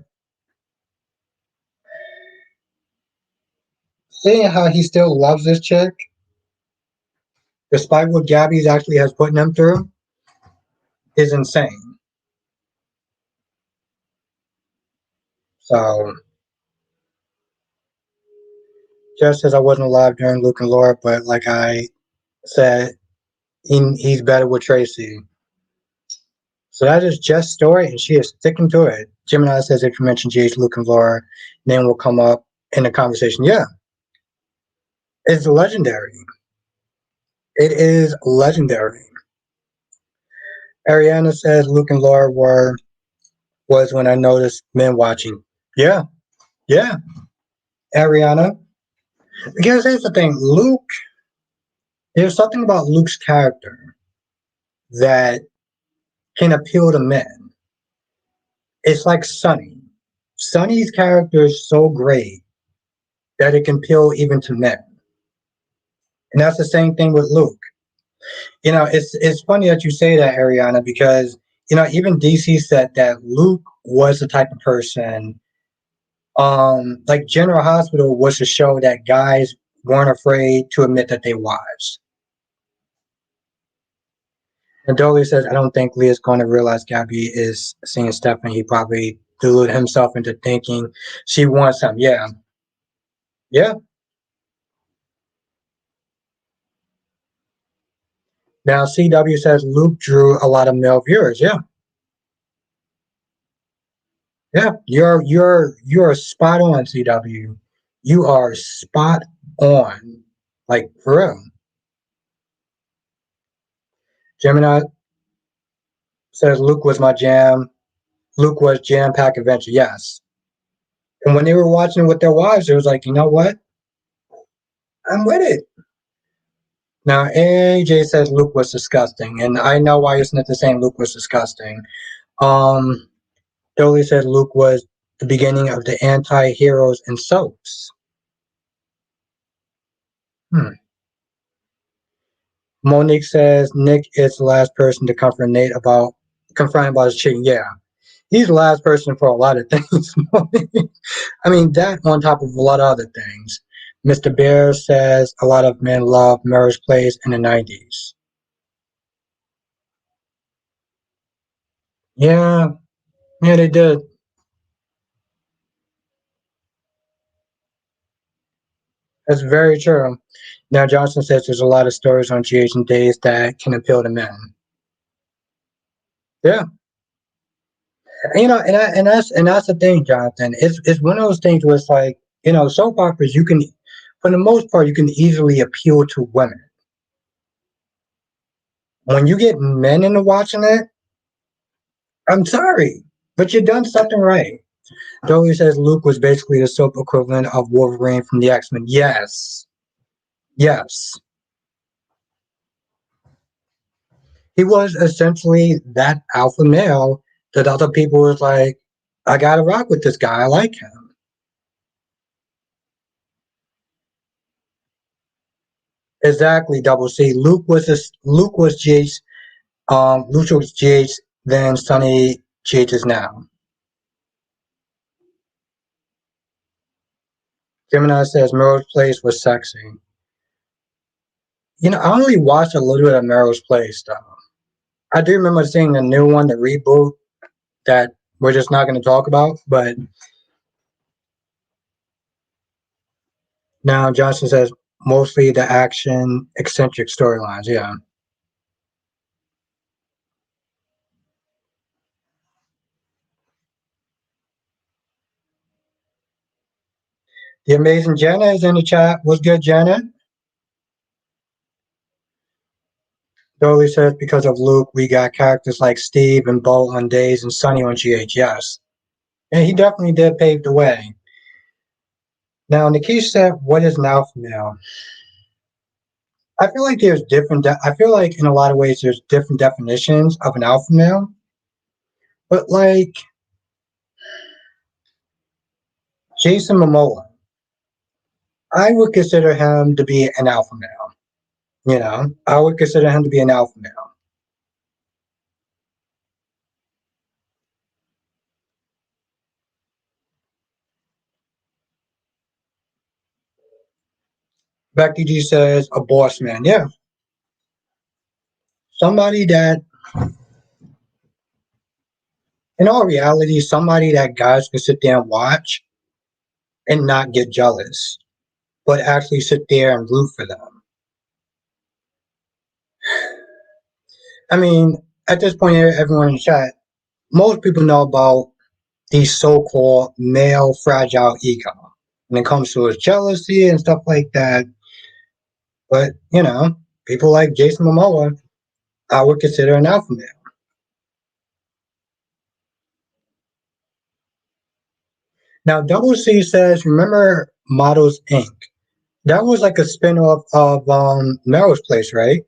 seeing how he still loves this chick, despite what Gabby's actually has put him through, is insane. So, just as I wasn't alive during Luke and Laura, but like I said, he's better with Tracy. So that is Jess' story, and she is sticking to it. Gemini says if you mention GH, Luke, and Laura, name will come up in the conversation. Yeah, it's legendary. It is legendary. Ariana says Luke and Laura was when I noticed men watching. Yeah, yeah. Ariana. Because here's the thing, Luke, there's something about Luke's character that can appeal to men. It's like Sonny. Sonny's character is so great that it can appeal even to men. And that's the same thing with Luke. It's funny that you say that, Ariana, because even DC said that Luke was the type of person. Like General Hospital was to show that guys weren't afraid to admit that they wives. And Dolly says, I don't think Leah's going to realize Gabby is seeing Stephanie. He probably deluded himself into thinking she wants him. Yeah. Yeah. Now CW says Luke drew a lot of male viewers. Yeah. Yeah. You're spot on, CW. You are spot on. Like for real. Gemini says Luke was my jam. Luke was jam pack adventure. Yes. And when they were watching it with their wives, it was like, you know what? I'm with it. Now, AJ says Luke was disgusting, and I know why you're not saying Luke was disgusting. Um, Dolly said Luke was the beginning of the anti-heroes and soaps. Monique says Nick is the last person to confront Nate about his cheating. Yeah, he's the last person for a lot of things. I mean, that on top of a lot of other things. Mr. Bear says a lot of men loved Melrose Place in the 90s. Yeah, yeah, they did. That's very true. Now, Johnson says there's a lot of stories on GH and Days that can appeal to men. Yeah, and that's the thing, Jonathan. It's one of those things where it's like, soap operas, you can, for the most part, you can easily appeal to women. When you get men into watching it, I'm sorry, but you've done something right. Dolly says Luke was basically the soap equivalent of Wolverine from the X-Men. Yes, yes, he was essentially that alpha male that other people was like, I gotta rock with this guy. I like him. Exactly, Double C. Luke was GH. Luke was GH. Then Sonny GH is now. Gemini says Melrose Place was sexy. I only watched a little bit of Melrose Place though. I do remember seeing the new one, the reboot that we're just not going to talk about. But now Johnson says mostly the action eccentric storylines. Yeah. The amazing Jenna is in the chat. What's good, Jenna? Dolly says because of Luke, we got characters like Steve and Bo on Days and Sonny on GH. Yes. And he definitely did pave the way. Now, Nikisha said, what is an alpha male? I feel like there's I feel like in a lot of ways there's different definitions of an alpha male. But like Jason Momoa, I would consider him to be an alpha male. I would consider him to be an alpha male. Becky G says a boss man. Yeah. Somebody that, in all reality, somebody that guys can sit there and watch and not get jealous, but actually sit there and root for them. I mean, at this point, everyone in the chat, most people know about the so-called male fragile ego when it comes to his jealousy and stuff like that. But, people like Jason Momoa, I would consider an alpha male. Now, Double C says, remember Models Inc.? That was like a spin-off of Melrose Place, right?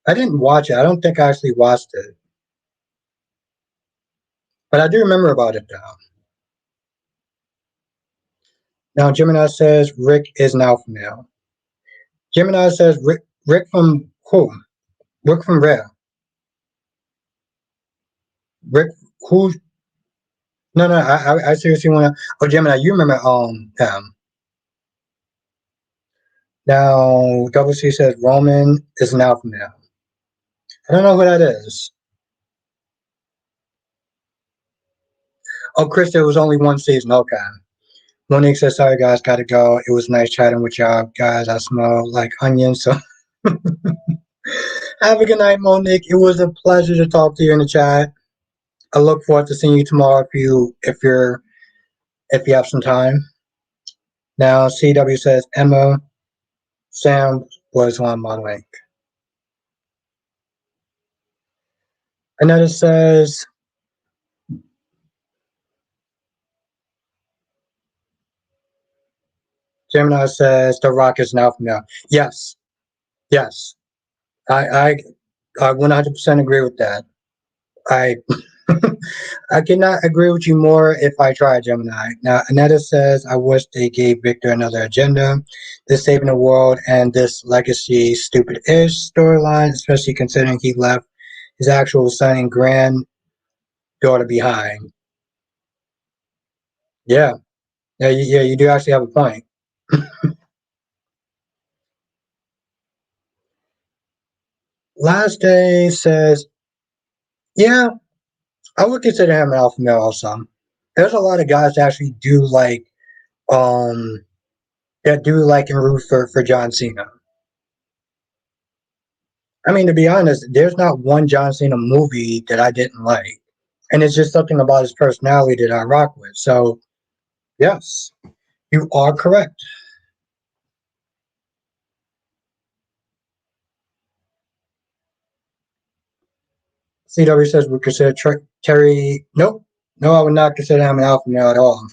I didn't watch it. I don't think I actually watched it. But I do remember about it, though. Now, Gemini says Rick is an alpha male. Gemini says Rick from who? Rick from where? Rick who? No, no, I seriously want to. Oh, Gemini, you remember him. Now, Double C says Roman is an alpha male. I don't know who that is. Oh, Chris, there was only one season. Okay. Monique says, sorry, guys, gotta go. It was nice chatting with y'all, guys. I smell like onions, so have a good night, Monique. It was a pleasure to talk to you in the chat. I look forward to seeing you tomorrow if you have some time. Now, CW says Emma Sam was on modeling. Another says Gemini says The Rock is now from now. Yes, yes, I 100% agree with that. I I cannot agree with you more if I try, Gemini. Now, Anetta says, I wish they gave Victor another agenda. This saving the world and this legacy stupid-ish storyline, especially considering he left his actual son and granddaughter behind. Yeah, yeah, you do actually have a point. Last Day says, yeah, I would consider him an alpha male also. There's a lot of guys that actually do like, um, that do like and root for John Cena. I mean, to be honest, there's not one John Cena movie that I didn't like. And it's just something about his personality that I rock with. So, yes, you are correct. CW says we consider Terry. Nope. No, I would not consider him an alpha male at all.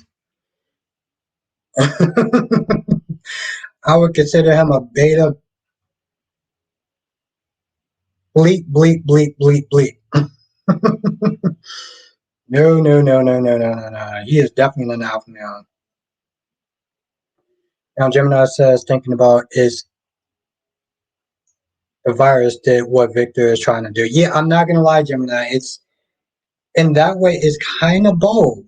I would consider him a beta bleep, bleep, bleep, bleep, bleep. No, no, no, no, no, no, no, no. He is definitely an alpha male. Now, Gemini says, thinking about is the virus did what Victor is trying to do. Yeah, I'm not going to lie, Gemini. It's in that way, it's kind of bold.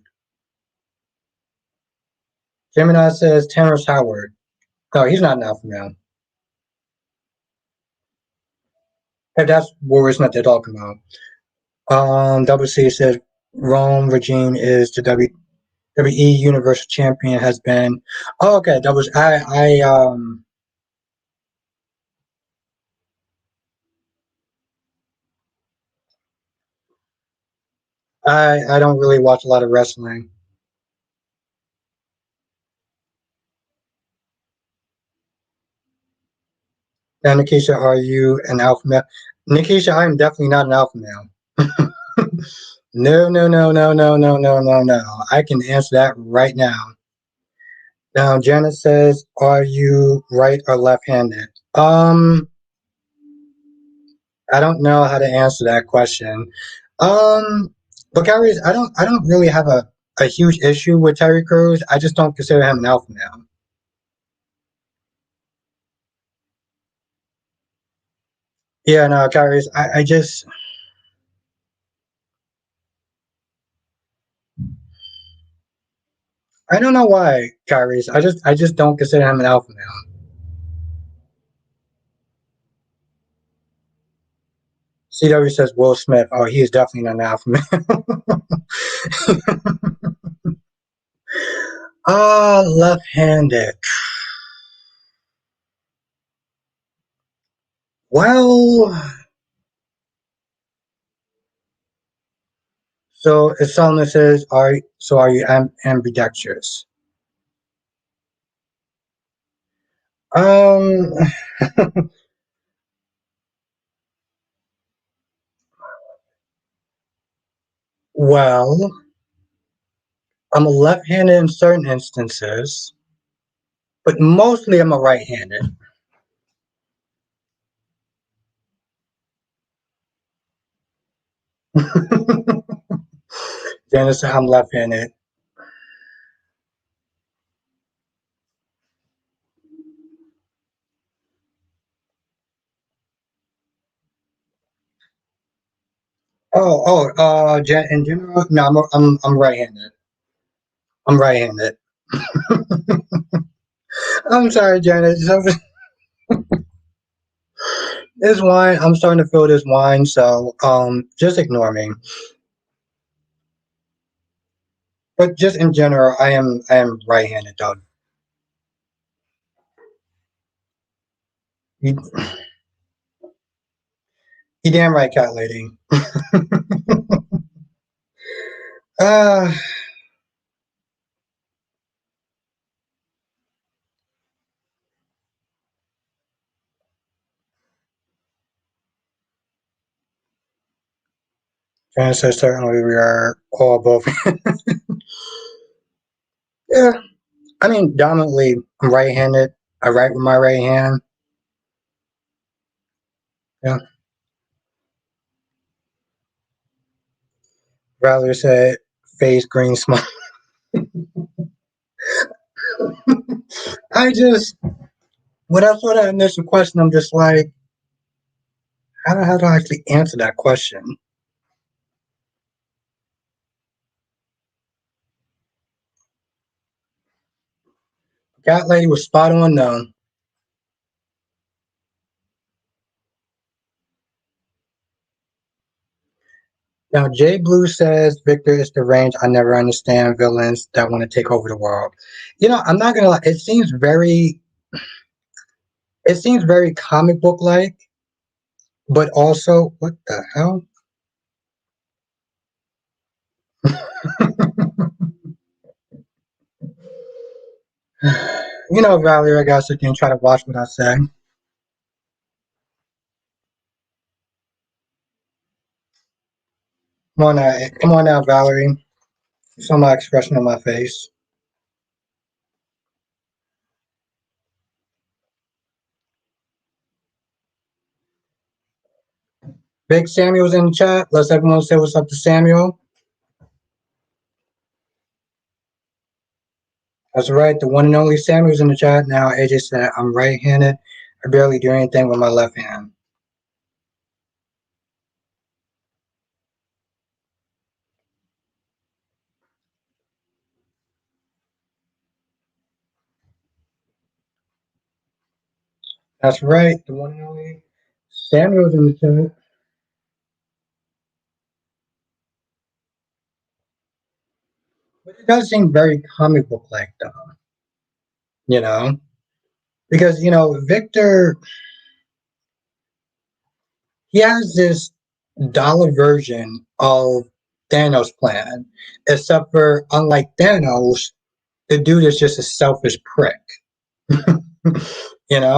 Gemini says, Terrence Howard. No, he's not an alpha male. If that's what we're talking about. WC says, Rome Regine is the WWE Universal Champion has been. Oh, okay. That was I don't really watch a lot of wrestling. Now, Nikisha, are you an alpha male? Nikisha, I am definitely not an alpha male. No, no, no, no, no, no, no, no, no. I can answer that right now. Now, Janet says, "Are you right or left-handed?" I don't know how to answer that question. Um, but Gary, I don't really have a huge issue with Terry Crews. I just don't consider him an alpha male. Yeah, no, Gary, I just I don't know why, Gary. I just don't consider him an alpha male. CW says Will Smith. Oh, he is definitely not an alpha male. Left-handed. Well, so if someone says, are you ambidextrous?" Um, well, I'm a left-handed in certain instances, but mostly I'm a right-handed. Janice said I'm left-handed. In general, no, I'm right-handed. I'm right-handed. I'm sorry, Janet. This wine, I'm starting to feel this wine, so just ignore me. But just in general, I am right-handed, though. You, you damn right, cat lady. uh, Janice says certainly we are all both. Yeah, I mean, dominantly, I'm right-handed. I write with my right hand. Yeah. Rather said face green smoke. I just when I saw that initial question, I'm just like, how do I actually answer that question? That lady was spot on though. Now, Jay Blue says Victor is the range. I never understand villains that want to take over the world. I'm not gonna lie. It seems very comic book like, but also what the hell? Valerie, I gotta sit there and try to watch what I say. Come on now, Valerie. Saw my expression on my face. Big Samuel's in the chat. Let's everyone say what's up to Samuel. That's right. The one and only Samuel's in the chat now. AJ said, I'm right-handed. I barely do anything with my left hand. That's right. The one and only Samuel's in the chat. But it does seem very comic book like though, you know? Because, Victor, he has this dollar version of Thanos' plan, except for unlike Thanos, the dude is just a selfish prick.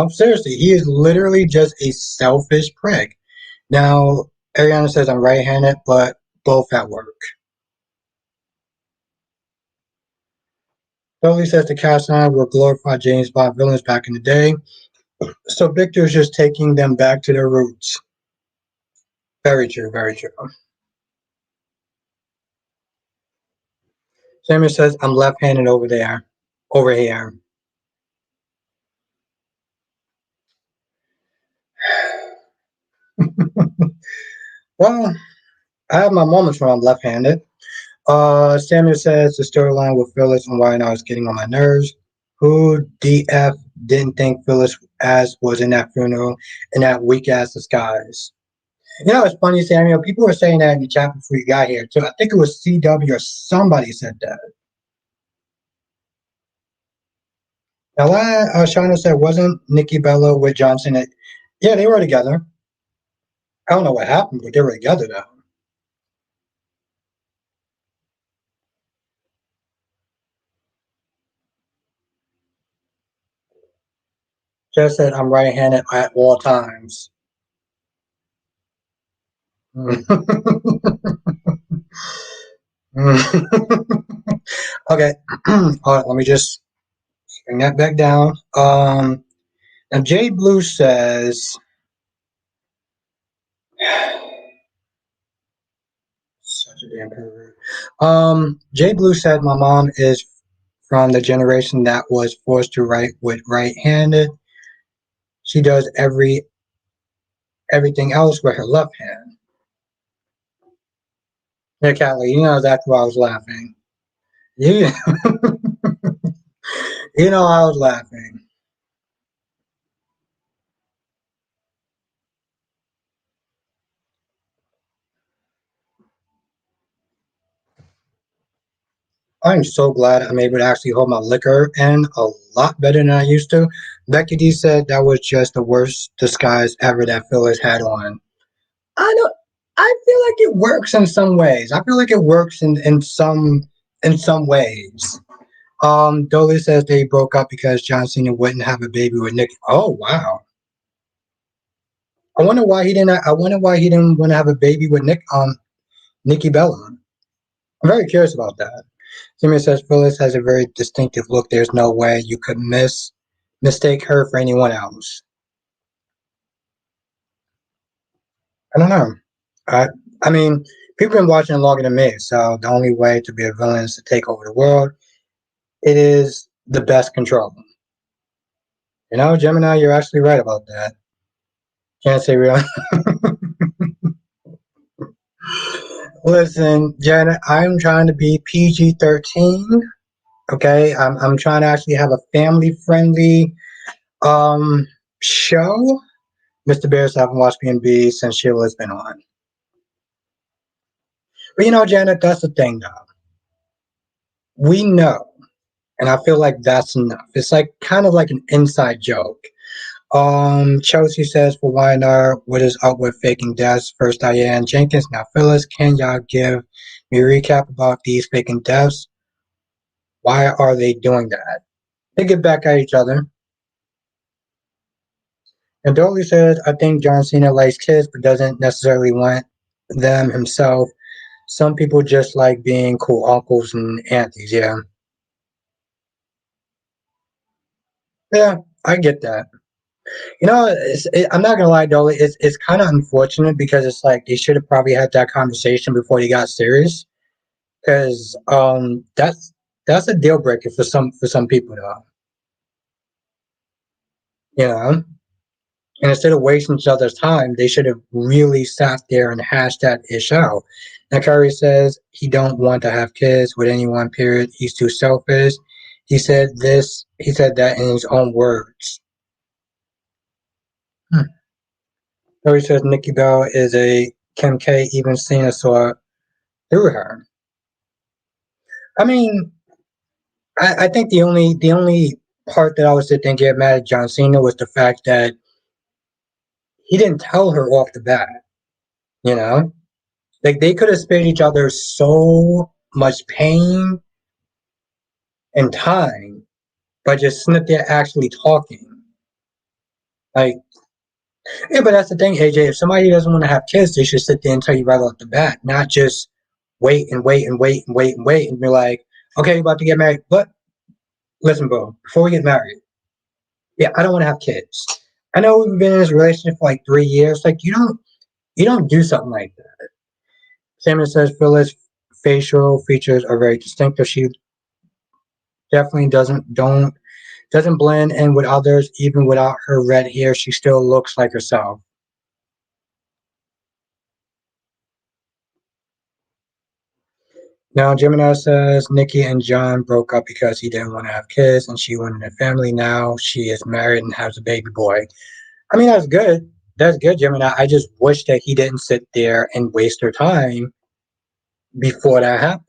Seriously, he is literally just a selfish prick. Now, Ariana says I'm right-handed, but both at work. Dolly says the cast iron were glorified James Bond villains back in the day. So Victor's just taking them back to their roots. Very true, very true. Samuel says I'm left-handed over there. Over here. Well, I have my moments when I'm left-handed. Samuel says the storyline with Phyllis and Why Now is getting on my nerves. Who DF didn't think Phyllis as was in that funeral in that weak ass disguise? It's funny, Samuel. People were saying that in the chat before you got here too. I think it was CW or somebody said that. Now, Shauna said wasn't Nikki Bella with Johnson? Yeah, they were together. I don't know what happened, but they were together though. Just said I'm right-handed at all times. Okay, all right, let me just bring that back down. Now Jay Blue says, such a damn pervert. Jay Blue said my mom is from the generation that was forced to write with right-handed. She does everything else with her left hand. Yeah, Callie, that's why I was laughing. Yeah, I was laughing. I'm so glad I'm able to actually hold my liquor in a lot better than I used to. Becky D said that was just the worst disguise ever that Phyllis had on. I don't. I feel like it works in some ways. I feel like it works in some ways. Dolly says they broke up because John Cena wouldn't have a baby with Nick. Oh wow. I wonder why he didn't. I wonder why he didn't want to have a baby with Nikki Bella. I'm very curious about that. Simeon says Phyllis has a very distinctive look. There's no way you could mistake her for anyone else. I don't know. I mean, people have been watching it longer than me, so the only way to be a villain is to take over the world. It is the best control. Gemini, you're actually right about that. Can't say real. Listen, Janet, I'm trying to be PG-13. Okay, I'm trying to actually have a family-friendly show. Mr. Bears haven't watched B&B since Sheila's been on. But Janet, that's the thing though. We know, and I feel like that's enough. It's like kind of like an inside joke. Chelsea says for Weiner, what is up with faking deaths? First Diane Jenkins, now Phyllis. Can y'all give me a recap about these faking deaths? Why are they doing that? They get back at each other. And Dolly says, I think John Cena likes kids but doesn't necessarily want them himself. Some people just like being cool uncles and aunties, yeah. Yeah, I get that. I'm not gonna lie, Dolly. It's kind of unfortunate because it's like they should have probably had that conversation before they got serious. Because that's a deal breaker for some people, though. You know, and instead of wasting each other's time, they should have really sat there and hashed that ish out. Now, Curry says he don't want to have kids with anyone. Period. He's too selfish. He said this. He said that in his own words. Hmm. Curry says Nikki Bell is a Kim K. Even Cena saw through her. I mean, I think the only part that I was sitting get mad at John Cena was the fact that he didn't tell her off the bat. You know, like they could have spared each other so much pain and time by just sitting there actually talking. Like, yeah, but that's the thing, AJ. If somebody doesn't want to have kids, they should sit there and tell you right off the bat, not just wait and wait and wait and wait and wait and be like, okay, you're about to get married, but listen, bro, before we get married, yeah, I don't want to have kids. I know we've been in this relationship for like 3 years. Like you don't do something like that. Samuel says Phyllis' facial features are very distinctive. She definitely doesn't blend in with others. Even without her red hair, she still looks like herself. Now Gemini says Nikki and John broke up because he didn't want to have kids and she wanted a family. Now she is married and has a baby boy. I mean that's good. That's good, Gemini. I just wish that he didn't sit there and waste her time before that happened.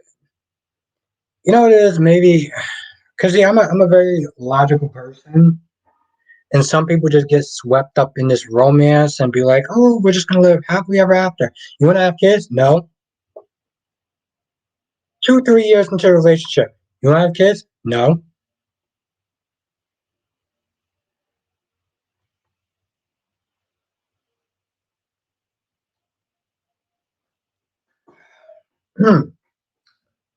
You know what it is? Maybe because yeah, I'm a very logical person, and some people just get swept up in this romance and be like, "Oh, we're just gonna live happily ever after." You want to have kids? No. 2, 3 years into a relationship, you want to have kids? No. Hmm.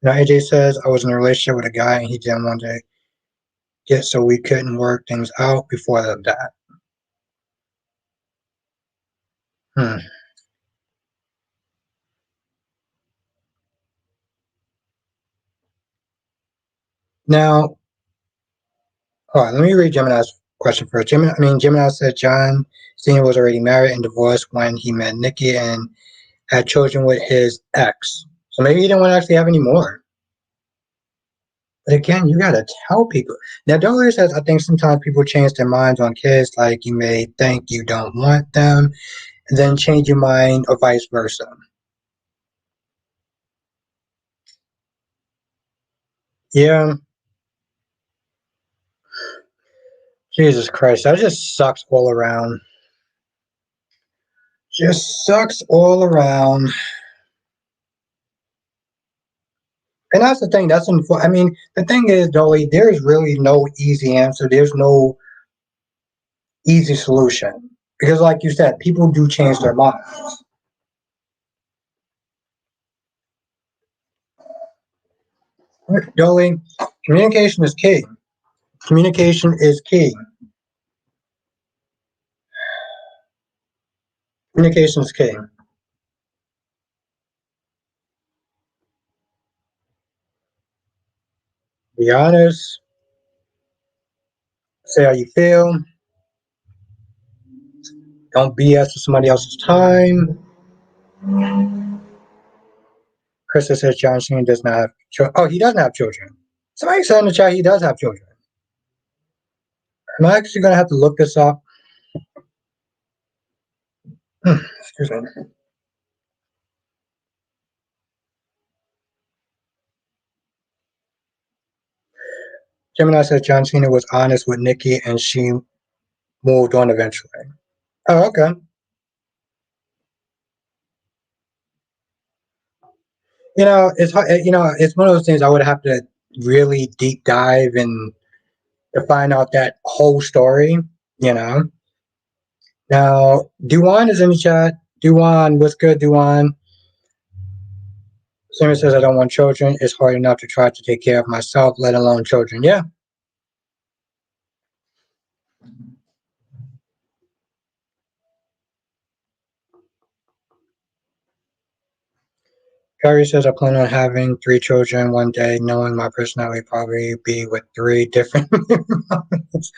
Now AJ says I was in a relationship with a guy and he didn't want to get, so we couldn't work things out before that. Hmm. Now, all right, let me read Gemini's question first. Gemini said John Cena was already married and divorced when he met Nikki and had children with his ex. So maybe he didn't want to actually have any more. But again, you gotta tell people. Now, Dolores says, I think sometimes people change their minds on kids. Like you may think you don't want them, and then change your mind, or vice versa. Yeah, Jesus Christ, that just sucks all around. Just sucks all around. And that's the thing. I mean, the thing is, Dolly, there is really no easy answer. There's no easy solution because, like you said, people do change their minds. Dolly, communication is key. Communication is key. Communication is key. Be honest. Say how you feel. Don't BS with somebody else's time. Krista says John Cena does not have children. Oh, he doesn't have children. Somebody said in the chat he does have children. Am I actually going to have to look this up? Excuse me. Gemini says John Cena was honest with Nikki and she moved on eventually. Oh, okay. It's hard, it's one of those things I would have to really deep dive and to find out that whole story, you know. Now, Duan is in the chat. Duan, what's good, Duan? Someone says I don't want children. It's hard enough to try to take care of myself, let alone children. Yeah. Carrie says I plan on having 3 children one day, knowing my personality probably be with 3 different moms.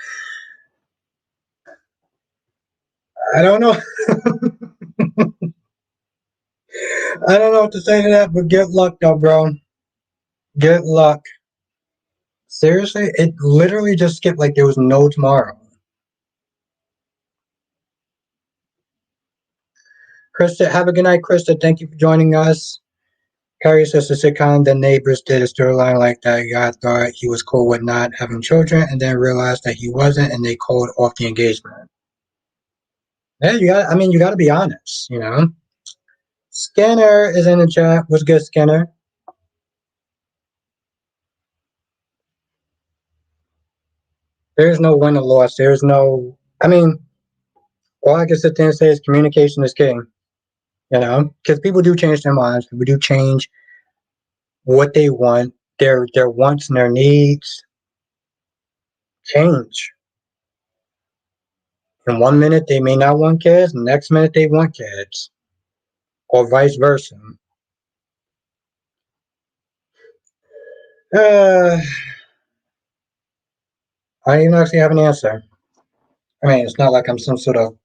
I don't know. I don't know what to say to that, but good luck though, bro. Good luck. Seriously, it literally just skipped like there was no tomorrow. Krista, have a good night, Krista. Thank you for joining us. Carrie says the sitcom The Neighbors did a storyline like that. Guy thought he was cool with not having children and then realized that he wasn't and they called off the engagement. Yeah, you gotta be honest, you know. Scanner is in the chat. What's good, Scanner? There's no win or loss. There's no, all I can sit there and say is communication is king, you know, because people do change their minds. People do change what they want, their wants and their needs change. In one minute, they may not want kids, the next minute, they want kids, or vice versa. Uh, I don't even actually have an answer. It's not like I'm some sort of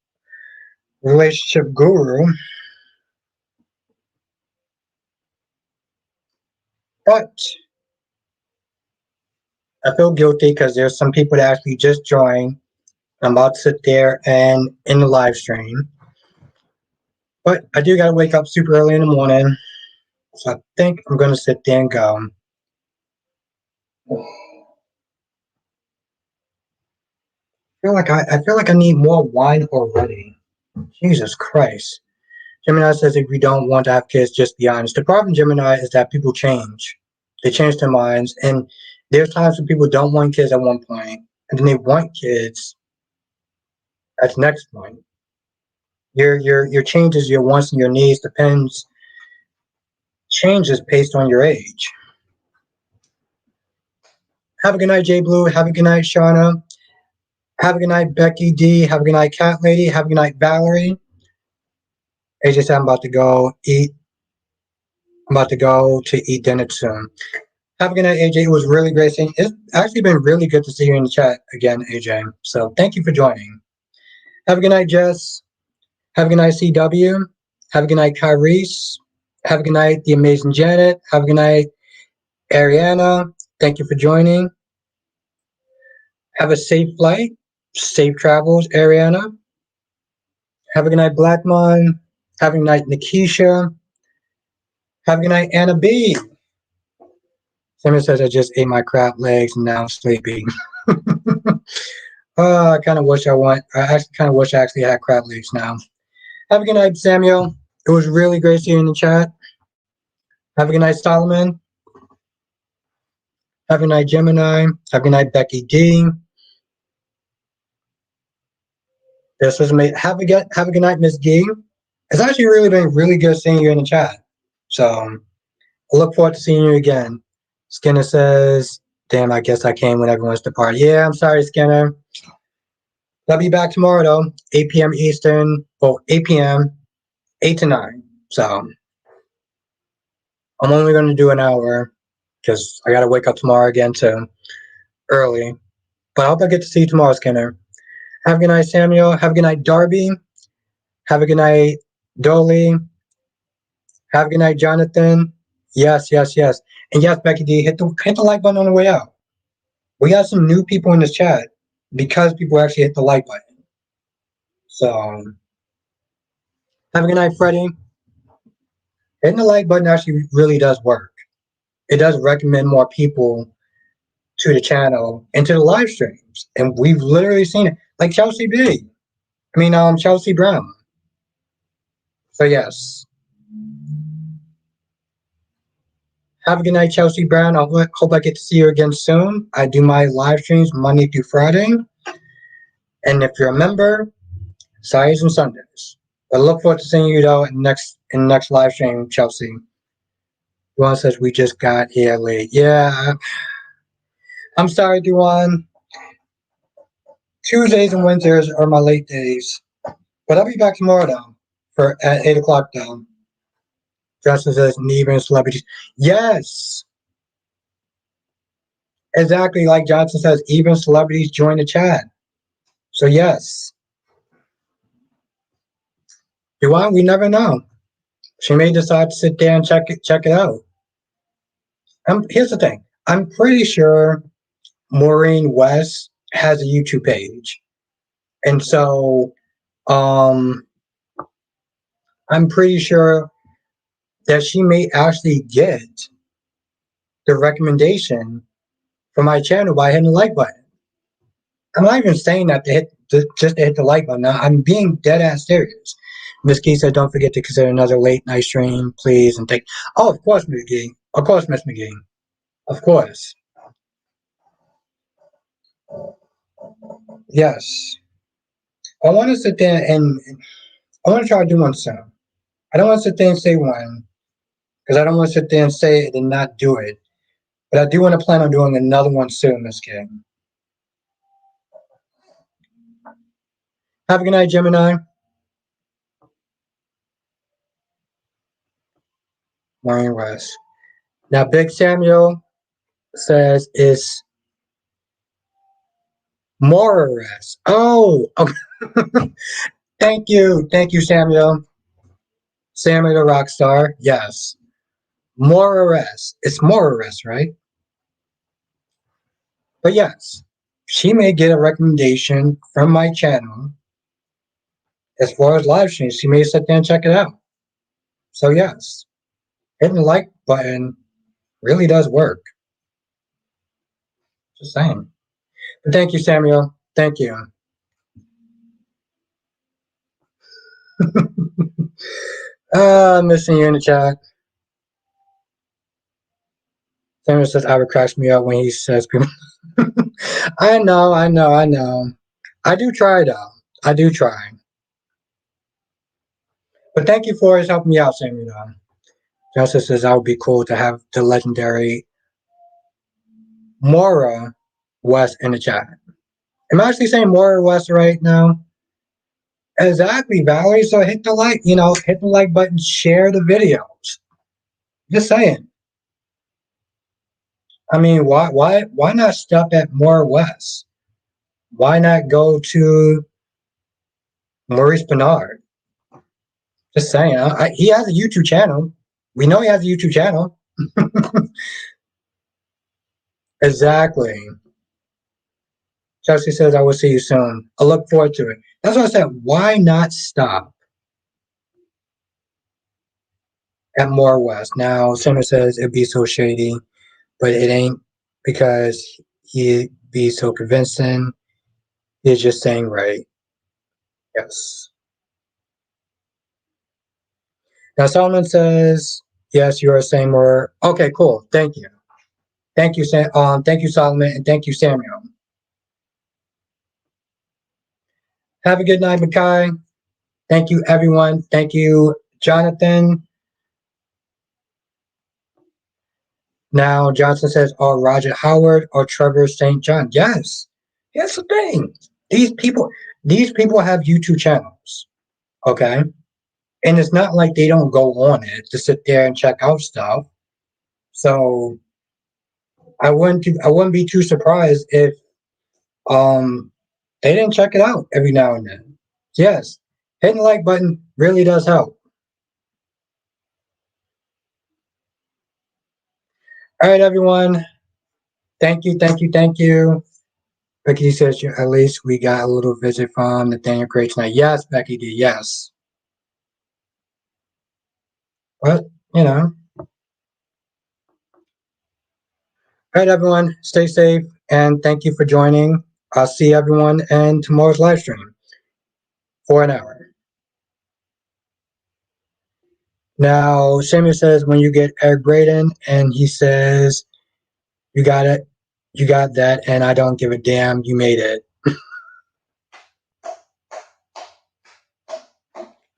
relationship guru, but I feel guilty because there's some people that actually just joined. I'm about to sit there and in the live stream, but I do gotta wake up super early in the morning, so I think I'm gonna sit there and go. I feel like I need more wine already. Jesus Christ. Gemini says if you don't want to have kids, just be honest. The problem, Gemini, is that people change. They change their minds, and there's times when people don't want kids at one point, and then they want kids at the next point. Your changes, your wants and your needs changes based on your age. Have a good night, Jay Blue. Have a good night, Shauna. Have a good night, Becky D. Have a good night, Cat Lady. Have a good night, Valerie. AJ said I'm about to go eat. I'm about to go to eat dinner soon. Have a good night, AJ. It was really great seeing. It's actually been really good to see you in the chat again, AJ. So thank you for joining. Have a good night, Jess. Have a good night, CW. Have a good night, Kyrese. Have a good night, the amazing Janet. Have a good night, Ariana. Thank you for joining. Have a safe flight. Safe travels, Ariana. Have a good night, Blackmon. Have a good night, Nikisha. Have a good night, Anna B. Someone says I just ate my crab legs and now I'm sleepy. I kind of wish I actually had crab legs now. Have a good night, Samuel. It was really great seeing you in the chat. Have a good night, Solomon. Have a good night, Gemini. Have a good night, Becky D. This was amazing. Have a good night, Miss Gee. It's actually really been really good seeing you in the chat. So I look forward to seeing you again. Skinner says, damn, I guess I came when everyone's departed. Yeah, I'm sorry, Skinner. I'll be back tomorrow, though, 8 p.m. Eastern, or 8 p.m., 8 to 9. So I'm only going to do an hour because I got to wake up tomorrow again, too, early. But I hope I get to see you tomorrow, Skinner. Have a good night, Samuel. Have a good night, Darby. Have a good night, Dolly. Have a good night, Jonathan. Yes, yes, yes. And yes, Becky D, hit the like button on the way out. We got some new people in this chat because people actually hit the like button. So have a good night, Freddie. Hitting the like button actually really does work. It does recommend more people to the channel and to the live streams. And we've literally seen it. Like Chelsea B. Chelsea Brown. So yes. Have a good night, Chelsea Brown. I hope I get to see you again soon. I do my live streams Monday through Friday. And if you're a member, Saturdays and Sundays. I look forward to seeing you though in the next live stream, Chelsea. Duan says we just got here late. Yeah. I'm sorry, Duan. Tuesdays and Wednesdays are my late days. But I'll be back tomorrow though. At 8 o'clock though. Justin says even celebrities. Yes. Exactly like Johnson says, even celebrities join the chat. So yes. Duan, we never know. She may decide to sit there and check it out. Here's the thing. I'm pretty sure Maureen West has a YouTube page. And so I'm pretty sure that she may actually get the recommendation for my channel by hitting the like button. I'm not even saying that just to hit the like button. I'm being dead ass serious. Miss Key said, don't forget to consider another late night stream, please. And of course, Miss McGee. Of course, Miss McGee. Of course. Yes. I want to sit there and I want to try to do one soon. I don't want to sit there and say one because I don't want to sit there and say it and not do it. But I do want to plan on doing another one soon, Miss King. Have a good night, Gemini. Maureen West. Now, Big Samuel says it's Morris. Oh, okay. Thank you, Samuel. Samuel the rock star. Yes, Morris. It's Morris, right? But yes, she may get a recommendation from my channel as far as live streams. She may sit there and check it out. So yes, hitting the like button really does work. Just saying. But thank you, Samuel. Thank you. Missing you in the chat. Samuel says Albert cracks me up when he says people. I know. I do try though. I do try. But thank you for helping me out, Samuel. Justice says that would be cool to have the legendary Mora West in the chat. Am I actually saying Mora West right now? Exactly, Valerie. So hit the like, hit the like button, share the videos. Just saying. I mean, why not stop at Mora West? Why not go to Maurice Bernard? Just saying. He has a YouTube channel. We know he has a YouTube channel. Exactly. Chelsea says, I will see you soon. I look forward to it. That's what I said. Why not stop at More West? Now, Simmer says it'd be so shady, but it ain't because he'd be so convincing. He's just saying right. Yes. Now, Solomon says, yes, you are saying more. Okay, cool. Thank you. Thank you, Solomon, and thank you, Samuel. Have a good night, Makai. Thank you, everyone. Thank you, Jonathan. Now, Johnson says, or Roger Howard or Trevor St. John. Yes. Here's the thing. These people have YouTube channels. Okay. And it's not like they don't go on it to sit there and check out stuff. So I wouldn't be too surprised if they didn't check it out every now and then. Yes. Hitting the like button really does help. All right, everyone. Thank you. Becky says, at least we got a little visit from Nathaniel Gray tonight. Yes, Becky D. Yes. But, All right, everyone, stay safe and thank you for joining. I'll see everyone in tomorrow's live stream for an hour. Now, Samuel says when you get Eric Braden, and he says, you got it, you got that, and I don't give a damn, you made it. I'm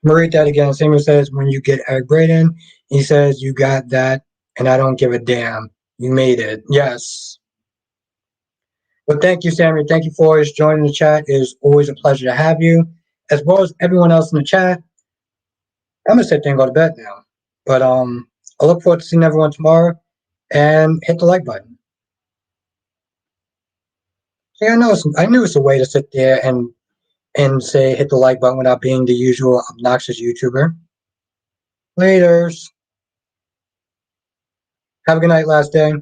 gonna read that again. Samuel says when you get Eric Braden, he says, you got that, and I don't give a damn, you made it. Yes. Well, thank you, Samuel. Thank you for always joining the chat. It is always a pleasure to have you, as well as everyone else in the chat. I'm gonna sit there and go to bed now. But I look forward to seeing everyone tomorrow, and hit the like button. See, I knew it's a way to sit there and say hit the like button without being the usual obnoxious YouTuber. Laters. Have a good night, last day.